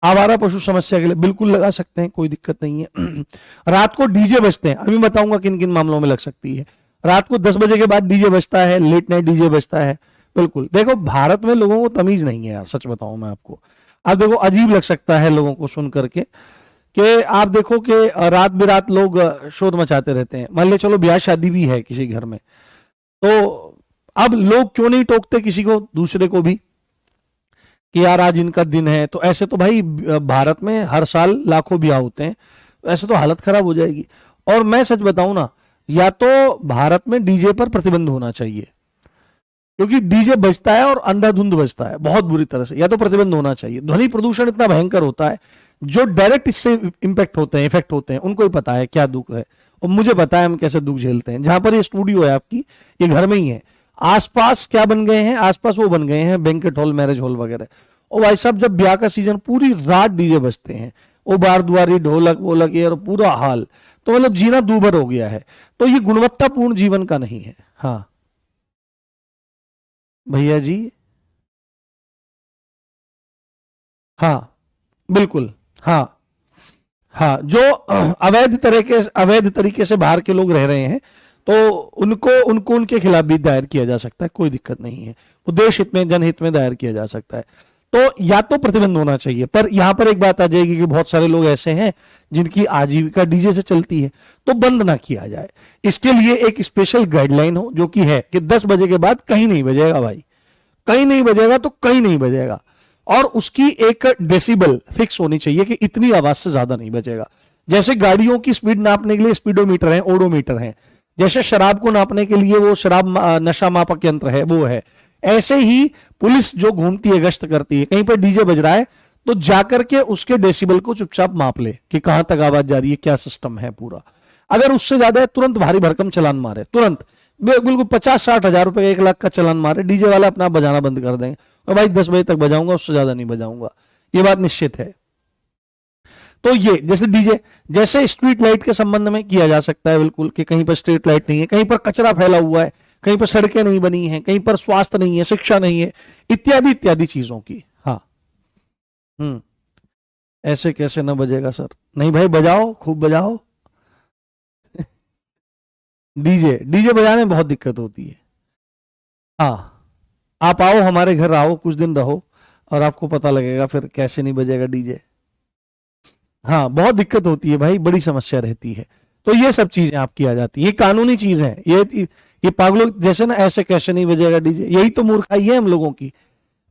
आवारा पशु समस्या के लिए बिल्कुल लगा सकते हैं, कोई दिक्कत नहीं है। रात को डीजे बजते हैं, अभी बताऊंगा किन किन मामलों में लग सकती है। रात को 10 बजे के बाद डीजे बजता है, लेट नाइट डीजे बजता है, बिल्कुल। देखो भारत में लोगों को तमीज नहीं है यार, सच बताऊं मैं आपको। आप देखो अजीब लग सकता है लोगों को सुन करके कि आप देखो कि रात बिरात लोग शोर मचाते रहते हैं। मान ले चलो ब्याह शादी भी है किसी घर में, तो अब लोग क्यों नहीं टोकते किसी को, दूसरे को भी, कि यार आज इनका दिन है। तो ऐसे तो भाई भारत में हर साल लाखों ब्याह होते हैं, ऐसे तो हालत खराब हो जाएगी। और मैं सच बताऊं ना, या तो भारत में डीजे पर प्रतिबंध होना चाहिए, क्योंकि डीजे बजता है और अंधाधुंध बजता है बहुत बुरी तरह से, या तो प्रतिबंध होना चाहिए। ध्वनि प्रदूषण इतना भयंकर होता है, जो डायरेक्ट इससे इंपैक्ट होते हैं, इफेक्ट होते हैं, उनको ही पता है क्या दुख है, और मुझे पता है हम कैसे दुख झेलते हैं। जहां पर ये स्टूडियो है आपकी, ये घर में ही है, आसपास क्या बन गए हैं, आसपास वो बन गए हैं बैंकेट हॉल, मैरिज हॉल वगैरह। और भाई साहब जब ब्याह का सीजन, पूरी रात डीजे बजते हैं, वो बार दुआरी ढोलक वोलक ये, और पूरा हाल, तो मतलब जीना दूभर हो गया है। तो ये गुणवत्तापूर्ण जीवन का नहीं है। हाँ भैया जी, हाँ बिल्कुल, हाँ हाँ, जो अवैध तरीके से बाहर के लोग रह रहे हैं, तो उनको उनको उनके खिलाफ भी दायर किया जा सकता है, कोई दिक्कत नहीं है। वो देश हित में, जनहित में दायर किया जा सकता है। तो या तो प्रतिबंध होना चाहिए, पर यहां पर एक बात आ जाएगी कि बहुत सारे लोग ऐसे हैं जिनकी आजीविका डीजे से चलती है, तो बंद ना किया जाए। इसके लिए एक स्पेशल गाइडलाइन हो, जो कि है कि 10 बजे के बाद कहीं नहीं बजेगा भाई, कहीं नहीं बजेगा तो कहीं नहीं बजेगा। और उसकी एक डेसिबल फिक्स होनी चाहिए कि इतनी आवाज से ज्यादा नहीं बजेगा। जैसे गाड़ियों की स्पीड नापने के लिए स्पीडोमीटर है, ओडोमीटर है, जैसे शराब को नापने के लिए वो शराब नशा मापक यंत्र है, वो है। ऐसे ही पुलिस जो घूमती है, गश्त करती है, कहीं पर डीजे बज रहा है तो जाकर के उसके डेसिबल को चुपचाप माप ले कि कहां तक आवाज जा रही है, क्या सिस्टम है पूरा। अगर उससे ज्यादा है, तुरंत भारी भरकम चलान मारे, तुरंत बिल्कुल 50-60 हजार रुपए, 1 लाख का चलान मारे, डीजे वाला अपना बजाना बंद कर देंगे, और भाई 10 बजे तक बजाऊंगा, उससे ज्यादा नहीं बजाऊंगा, ये बात निश्चित है। तो ये जैसे डीजे, जैसे स्ट्रीट लाइट के संबंध में किया जा सकता है बिल्कुल, कि कहीं पर स्ट्रीट लाइट नहीं है, कहीं पर कचरा फैला हुआ है, कहीं पर सड़कें नहीं बनी हैं, कहीं पर स्वास्थ्य नहीं है, शिक्षा नहीं है, इत्यादि इत्यादि चीजों की। हाँ। हम्म। ऐसे कैसे ना बजेगा सर, नहीं भाई बजाओ, खूब बजाओ। डीजे डीजे बजाने में बहुत दिक्कत होती है। हाँ, आप आओ हमारे घर, आओ कुछ दिन रहो, और आपको पता लगेगा फिर कैसे नहीं बजेगा डीजे। हाँ, बहुत दिक्कत होती है भाई, बड़ी समस्या रहती है। तो ये सब चीजें आपकी आ जाती है, ये कानूनी चीज है। ये पागलों जैसे ना, ऐसे कैसे नहीं बजेगा डीजे, यही तो मूर्खाई है हम लोगों की।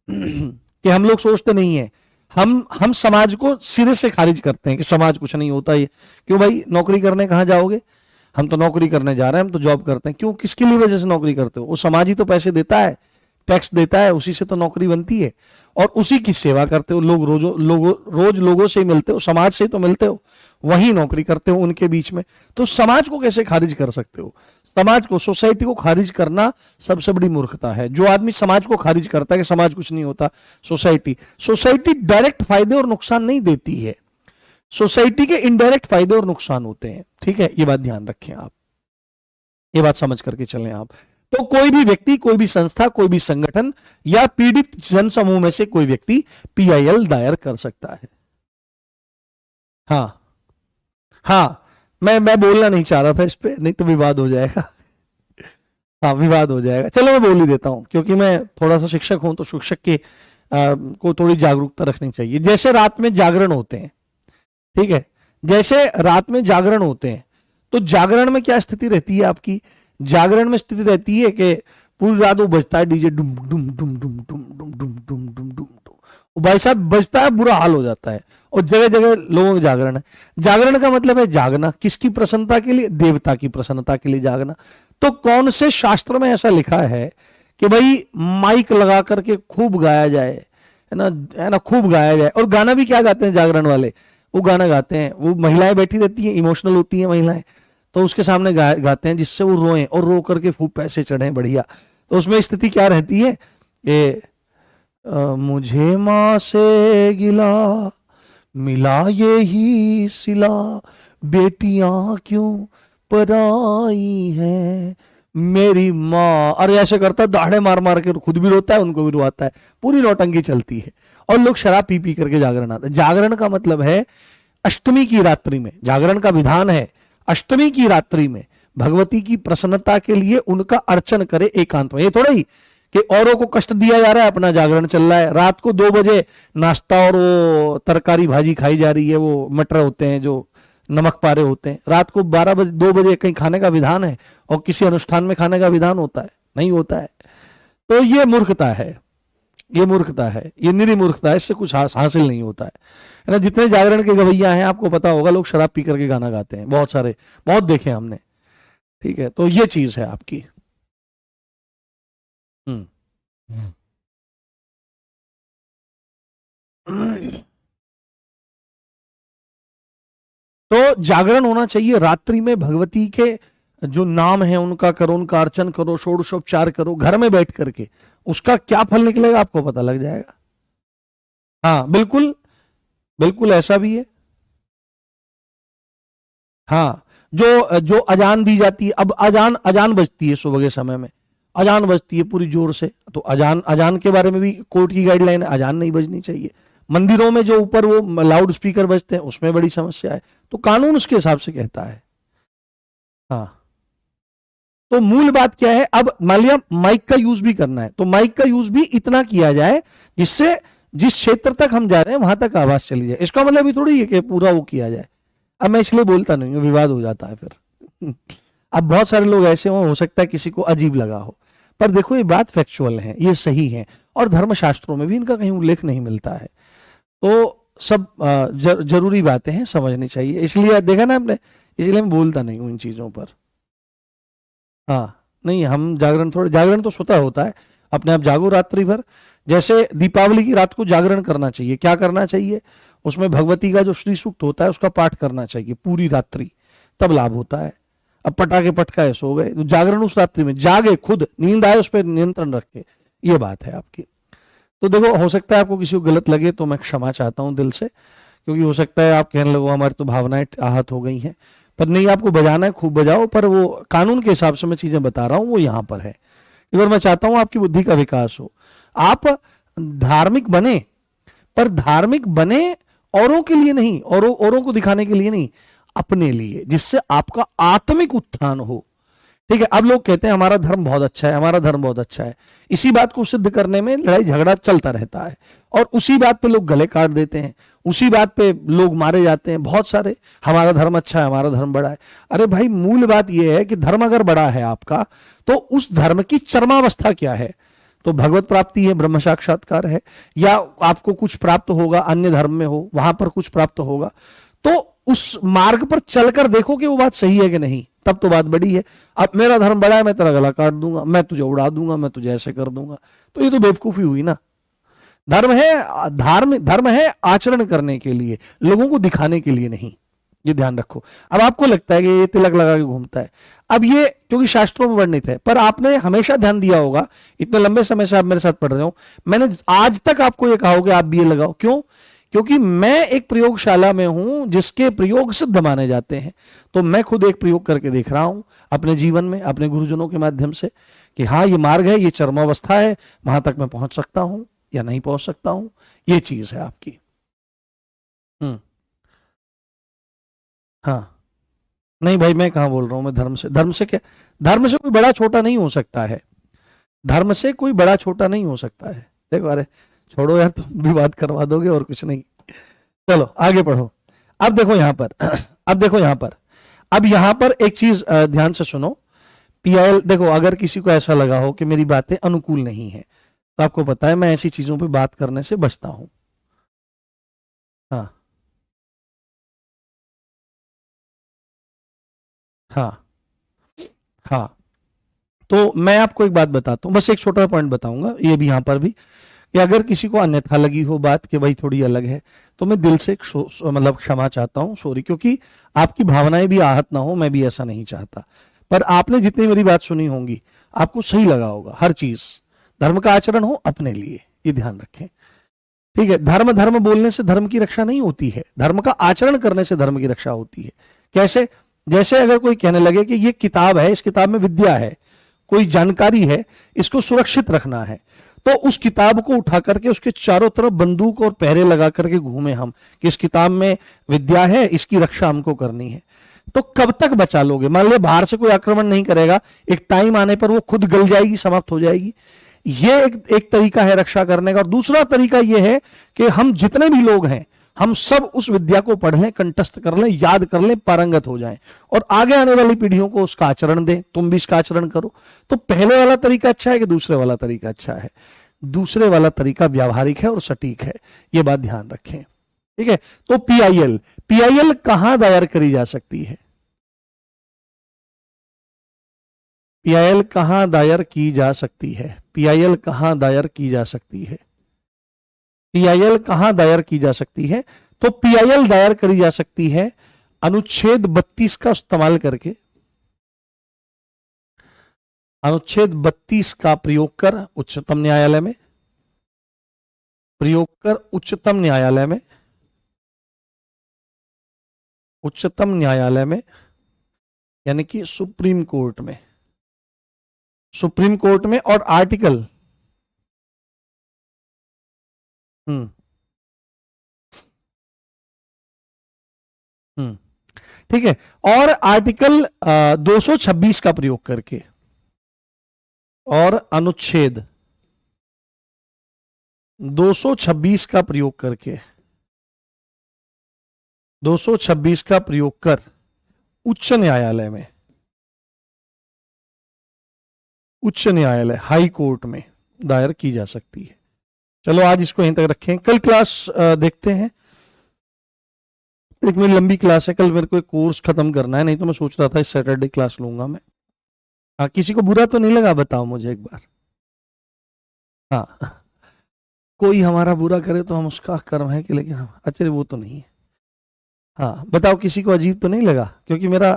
कि हम लोग सोचते नहीं है, हम समाज को सिरे से खारिज करते हैं कि समाज कुछ नहीं होता। ये क्यों भाई, नौकरी करने कहाँ जाओगे? हम तो नौकरी करने जा रहे हैं, हम तो जॉब करते हैं। क्यों, किसके लिए वजह से नौकरी करते हो? वो समाज ही तो पैसे देता है, टैक्स देता है, उसी से तो नौकरी बनती है, और उसी की सेवा करते हो। रोज लोगों से ही मिलते हो, समाज से तो मिलते हो, वही नौकरी करते हो उनके बीच में। तो समाज को कैसे खारिज कर सकते हो? समाज को, सोसाइटी को खारिज करना सबसे बड़ी मूर्खता है। जो आदमी समाज को खारिज करता है कि समाज कुछ नहीं होता, सोसाइटी डायरेक्ट फायदे और नुकसान नहीं देती है, सोसाइटी के इनडायरेक्ट फायदे और नुकसान होते हैं। ठीक है, ये बात ध्यान रखें आप, ये बात समझ करके चलें आप। तो कोई भी व्यक्ति, कोई भी संस्था, कोई भी संगठन या पीड़ित जन समूह में से कोई व्यक्ति पीआईएल दायर कर सकता है। हाँ हाँ, मैं बोलना नहीं चाह रहा था इस पे, नहीं तो विवाद हो जाएगा। हाँ, विवाद हो जाएगा, चलो मैं बोल ही देता हूं, क्योंकि मैं थोड़ा सा शिक्षक हूं, तो शिक्षक के को थोड़ी जागरूकता रखनी चाहिए। जैसे रात में जागरण होते हैं, ठीक है, जैसे रात में जागरण होते हैं, तो जागरण में क्या स्थिति रहती है आपकी? जागरण में स्थिति रहती है कि पूरी रात वो बजता है डीजे, डुम डुम डुम डुम डुम डुम डुम डुम डुम डुम, वो भाई साहब बजता है, बुरा हाल हो जाता है, और जगह जगह लोगों का जागरण है। जागरण का मतलब है जागना, किसकी प्रसन्नता के लिए? देवता की प्रसन्नता के लिए जागना। तो कौन से शास्त्र में ऐसा लिखा है कि भाई माइक लगा करके खूब गाया जाए, है ना, खूब गाया जाए? और गाना भी क्या गाते हैं जागरण वाले? वो गाना गाते हैं, वो महिलाएं बैठी रहती हैं, इमोशनल होती हैं महिलाएं, तो उसके सामने गाते हैं जिससे वो रोएं, और रो करके खूब पैसे चढ़े बढ़िया। तो उसमें स्थिति क्या रहती है कि मुझे माँ से गिला मिला ये ही सिला, बेटियां क्यों पराई हैं, मेरी माँ, अरे ऐसे करता है, दाढ़े मार मार के खुद भी रोता है, उनको भी रुआता है, पूरी नौटंकी चलती है। और लोग शराब पी पी करके जागरण आते हैं। जागरण का मतलब है अष्टमी की रात्रि में, जागरण का विधान है अष्टमी की रात्रि में भगवती की प्रसन्नता के लिए उनका अर्चन करे एकांत में। ये थोड़ा ही कि औरों को कष्ट दिया जा रहा है, अपना जागरण चल रहा है। रात को 2 बजे नाश्ता और वो तरकारी भाजी खाई जा रही है, वो मटर होते हैं जो नमक पारे होते हैं। रात को 12 बजे 2 बजे कहीं खाने का विधान है और किसी अनुष्ठान में खाने का विधान होता है? नहीं होता है। तो ये मूर्खता है, ये मूर्खता है, ये निरी मूर्खता है, इससे कुछ हासिल नहीं होता है ना। जितने जागरण के गवैया हैं आपको पता होगा, लोग शराब पी करके गाना गाते हैं, बहुत सारे, बहुत देखे हमने। ठीक है, तो ये चीज है आपकी। हम्म। तो जागरण होना चाहिए रात्रि में, भगवती के जो नाम है उनका करो, उनका अर्चन करो, षोडशोपचार करो घर में बैठ करके। उसका क्या फल निकलेगा आपको पता लग जाएगा। हाँ बिल्कुल, बिल्कुल ऐसा भी है। हाँ, जो जो अजान दी जाती है, अब अजान अजान बजती है सुबह के समय में, अजान बजती है पूरी जोर से, तो अजान अजान के बारे में भी कोर्ट की गाइडलाइन है, अजान नहीं बजनी चाहिए। मंदिरों में जो ऊपर वो लाउड स्पीकर बजते हैं उसमें बड़ी समस्या है, तो कानून उसके हिसाब से कहता है। हाँ, तो मूल बात क्या है, अब मान लिया माइक का यूज भी करना है, तो माइक का यूज भी इतना किया जाए जिससे जिस क्षेत्र तक हम जा रहे हैं वहां तक आवाज चली जाए। इसका मतलब ये थोड़ी है कि पूरा वो किया जाए। अब मैं इसलिए बोलता नहीं हूँ, विवाद हो जाता है फिर। अब बहुत सारे लोग ऐसे हो सकता है किसी को अजीब लगा हो, पर देखो ये बात फैक्चुअल है, ये सही है, और धर्मशास्त्रों में भी इनका कहीं उल्लेख नहीं मिलता है। तो सब जरूरी बातें हैं, समझनी चाहिए। इसलिए देखा ना आपने, इसलिए मैं बोलता नहीं हूँ इन चीजों पर। हाँ, नहीं हम जागरण, थोड़ा जागरण तो स्वतः होता है, अपने आप जागो रात्रि भर। जैसे दीपावली की रात को जागरण करना चाहिए, क्या करना चाहिए, उसमें भगवती का जो श्री सूक्त होता है उसका पाठ करना चाहिए पूरी रात्रि, तब लाभ होता है। अब पटाखे पटकाए सो गए, तो जागरण उस रात्रि में जागे, खुद नींद आए उस पर नियंत्रण रखे, ये बात है आपकी। तो देखो, हो सकता है आपको किसी को गलत लगे, तो मैं क्षमा चाहता हूं दिल से, क्योंकि हो सकता है आप कहने लगो हमारी तो भावनाएं आहत हो गई हैं। पर नहीं, आपको बजाना है खूब बजाओ, पर वो कानून के हिसाब से मैं चीजें बता रहा हूं, वो यहां पर है। अगर मैं चाहता हूं आपकी बुद्धि का विकास हो, आप धार्मिक बने, पर धार्मिक बने औरों के लिए नहीं, औरों को दिखाने के लिए नहीं, अपने लिए, जिससे आपका आत्मिक उत्थान हो। ठीक है, अब लोग कहते हैं हमारा धर्म बहुत अच्छा है, हमारा धर्म बहुत अच्छा है। इसी बात को सिद्ध करने में लड़ाई झगड़ा चलता रहता है, और उसी बात पे लोग गले काट देते हैं, उसी बात पे लोग मारे जाते हैं बहुत सारे। हमारा धर्म अच्छा है, हमारा धर्म बड़ा है। अरे भाई, मूल बात यह है कि धर्म अगर बड़ा है आपका, तो उस धर्म की चरमावस्था क्या है? तो भगवत प्राप्ति है, ब्रह्म साक्षात्कार है, या आपको कुछ प्राप्त होगा अन्य धर्म में हो, वहां पर कुछ प्राप्त होगा। तो उस मार्ग पर चलकर देखो कि वो बात सही है कि नहीं, तब तो बात बड़ी है। अब मेरा धर्म बड़ा है, मैं तेरा गला काट दूंगा, मैं तुझे उड़ा दूंगा, मैं तुझे ऐसे कर दूंगा, तो ये तो बेवकूफी हुई ना। धर्म है, धर्म है आचरण करने के लिए, लोगों को दिखाने के लिए नहीं, ये ध्यान रखो। अब आपको लगता है कि ये तिलक लगा के घूमता है, अब ये क्योंकि शास्त्रों में वर्णित है, पर आपने हमेशा ध्यान दिया होगा, इतने लंबे समय से आप मेरे साथ पढ़ रहे हो, मैंने आज तक आपको ये कहा होगा आप भी ये लगाओ। क्यों? क्योंकि मैं एक प्रयोगशाला में हूं जिसके प्रयोग सिद्ध माने जाते हैं। तो मैं खुद एक प्रयोग करके देख रहा हूं अपने जीवन में, अपने गुरुजनों के माध्यम से, कि हाँ ये मार्ग है, ये चरमावस्था है, वहां तक मैं पहुंच सकता हूं या नहीं पहुंच सकता हूं, ये चीज है आपकी। हम्म। हाँ, नहीं भाई, मैं कहां बोल रहा हूं मैं धर्म से, धर्म से क्या, धर्म से कोई बड़ा छोटा नहीं हो सकता है, धर्म से कोई बड़ा छोटा नहीं हो सकता है। देखो, अरे छोड़ो यार, तुम भी बात करवा दोगे और कुछ नहीं। चलो आगे पढ़ो। अब देखो यहां पर अब देखो यहां पर, अब यहां पर एक चीज ध्यान से सुनो। पीआईएल, देखो अगर किसी को ऐसा लगा हो कि मेरी बातें अनुकूल नहीं है, तो आपको पता है मैं ऐसी चीजों पे बात करने से बचता हूं। हाँ, हाँ, हाँ। तो मैं आपको एक बात बताता हूं, बस एक छोटा पॉइंट बताऊंगा, ये भी यहां पर भी, कि अगर किसी को अन्यथा लगी हो बात कि भाई थोड़ी अलग है, तो मैं दिल से मतलब क्षमा चाहता हूं, सॉरी, क्योंकि आपकी भावनाएं भी आहत ना हो, मैं भी ऐसा नहीं चाहता। पर आपने जितनी मेरी बात सुनी होंगी, आपको सही लगा होगा हर चीज। धर्म का आचरण हो अपने लिए, ये ध्यान रखें। ठीक है, धर्म धर्म बोलने से धर्म की रक्षा नहीं होती है, धर्म का आचरण करने से धर्म की रक्षा होती है। कैसे? जैसे अगर कोई कहने लगे कि ये किताब है, इस किताब में विद्या है, कोई जानकारी है, इसको सुरक्षित रखना है, तो उस किताब को उठा करके उसके चारों तरफ बंदूक और पहरे लगा करके घूमे हम कि इस किताब में विद्या है, इसकी रक्षा हमको करनी है। तो कब तक बचा लोगे? मान लिया बाहर से कोई आक्रमण नहीं करेगा, एक टाइम आने पर वो खुद गल जाएगी, समाप्त हो जाएगी। ये एक तरीका है रक्षा करने का। और दूसरा तरीका यह है कि हम जितने भी लोग हैं, हम सब उस विद्या को पढ़ लें, कंठस्थ कर लें, याद कर लें, पारंगत हो जाएं और आगे आने वाली पीढ़ियों को उसका आचरण दें। तुम भी इसका आचरण करो। तो पहले वाला तरीका अच्छा है कि दूसरे वाला तरीका अच्छा है? दूसरे वाला तरीका व्यावहारिक है और सटीक है, यह बात ध्यान रखें। ठीक है, तो पीआईएल कहां दायर करी जा सकती है? पीआईएल कहां दायर की जा सकती है? पीआईएल कहां दायर की जा सकती है? पीआईएल कहां दायर की जा सकती है? तो पीआईएल दायर करी जा सकती है अनुच्छेद 32 का इस्तेमाल करके। अनुच्छेद 32 का प्रयोग कर उच्चतम न्यायालय में, प्रयोग कर उच्चतम न्यायालय में, उच्चतम न्यायालय में यानी कि सुप्रीम कोर्ट में, सुप्रीम कोर्ट में। और आर्टिकल ठीक है, और आर्टिकल 226 का प्रयोग करके और अनुच्छेद 226 का प्रयोग करके, 226 का प्रयोग कर उच्च न्यायालय में, उच्च न्यायालय हाई कोर्ट में दायर की जा सकती है। चलो आज इसको यहीं तक रखें, कल क्लास देखते हैं। एक मेरी लंबी क्लास है, कल मेरे को एक कोर्स खत्म करना है, नहीं तो मैं सोच रहा था इस सैटरडे क्लास लूंगा मैं। हाँ, किसी को बुरा तो नहीं लगा? बताओ मुझे एक बार। हाँ, कोई हमारा बुरा करे तो हम उसका कर्म है कि, लेकिन अच्छा वो तो नहीं है। हाँ बताओ, किसी को अजीब तो नहीं लगा? क्योंकि मेरा,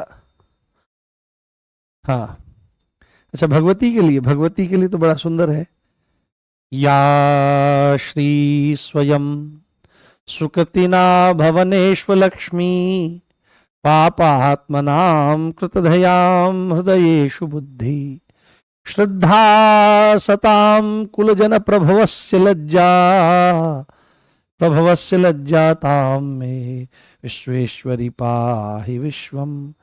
हाँ अच्छा, भगवती के लिए, भगवती के लिए तो बड़ा सुंदर है। या श्री स्वयं सुकृतिना भवनेश्व लक्ष्मी पापात्मनां कृतधयां हृदयेषु बुद्धि श्रद्धा सतां कुलजन प्रभवस्य लज्जा, प्रभवस्य लज्जातां मे विश्वेश्वरी पाहि विश्वम।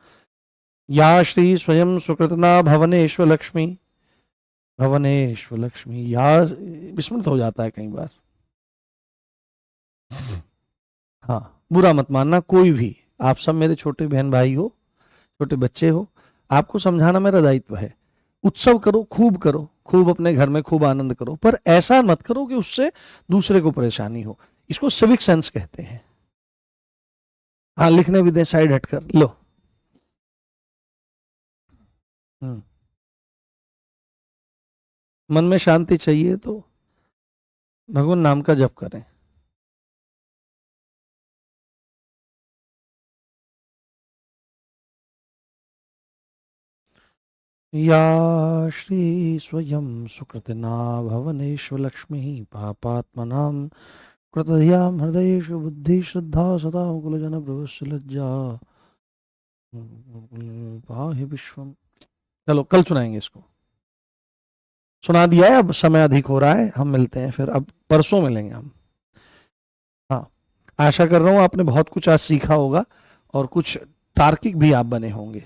या श्री स्वयं सुकृतना भवनेश्व लक्ष्मी, भवनेश्व लक्ष्मी, या विस्मृत हो जाता है कई बार। हाँ, बुरा मत मानना कोई भी, आप सब मेरे छोटे बहन भाई हो, छोटे बच्चे हो, आपको समझाना मेरा दायित्व है। उत्सव करो, खूब अपने घर में खूब आनंद करो, पर ऐसा मत करो कि उससे दूसरे को परेशानी हो। इसको सिविक सेंस कहते हैं। हाँ, लिखने भी दे, साइड हटकर लो। मन में शांति चाहिए तो भगवान नाम का जप करें। या श्री स्वयं सुकृतिना भवनेश्व लक्ष्मी पापात्मनां कृतधियां हृदयेषु बुद्धि श्रद्धा सदा कुलजन प्रभवस्य लज्जा पाहि विश्वम। चलो कल सुनाएंगे इसको, सुना दिया है, अब समय अधिक हो रहा है, हम मिलते हैं फिर, अब परसों मिलेंगे हम। हाँ, आशा कर रहा हूं आपने बहुत कुछ आज सीखा होगा और कुछ तार्किक भी आप बने होंगे।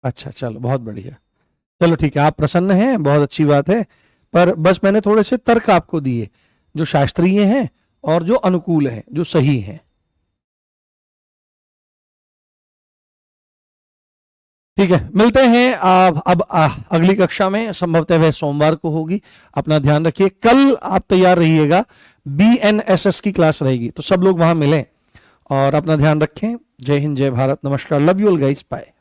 अच्छा चलो, बहुत बढ़िया। चलो ठीक है, आप प्रसन्न हैं, बहुत अच्छी बात है। पर बस मैंने थोड़े से तर्क आपको दिए जो शास्त्रीय हैं और जो अनुकूल हैं, जो सही हैं। ठीक है, मिलते हैं अब अगली कक्षा में, संभवतः वह सोमवार को होगी। अपना ध्यान रखिए, कल आप तैयार रहिएगा, BNSS की क्लास रहेगी, तो सब लोग वहां मिलें और अपना ध्यान रखें। जय हिंद, जय भारत, नमस्कार, love you all guys, bye.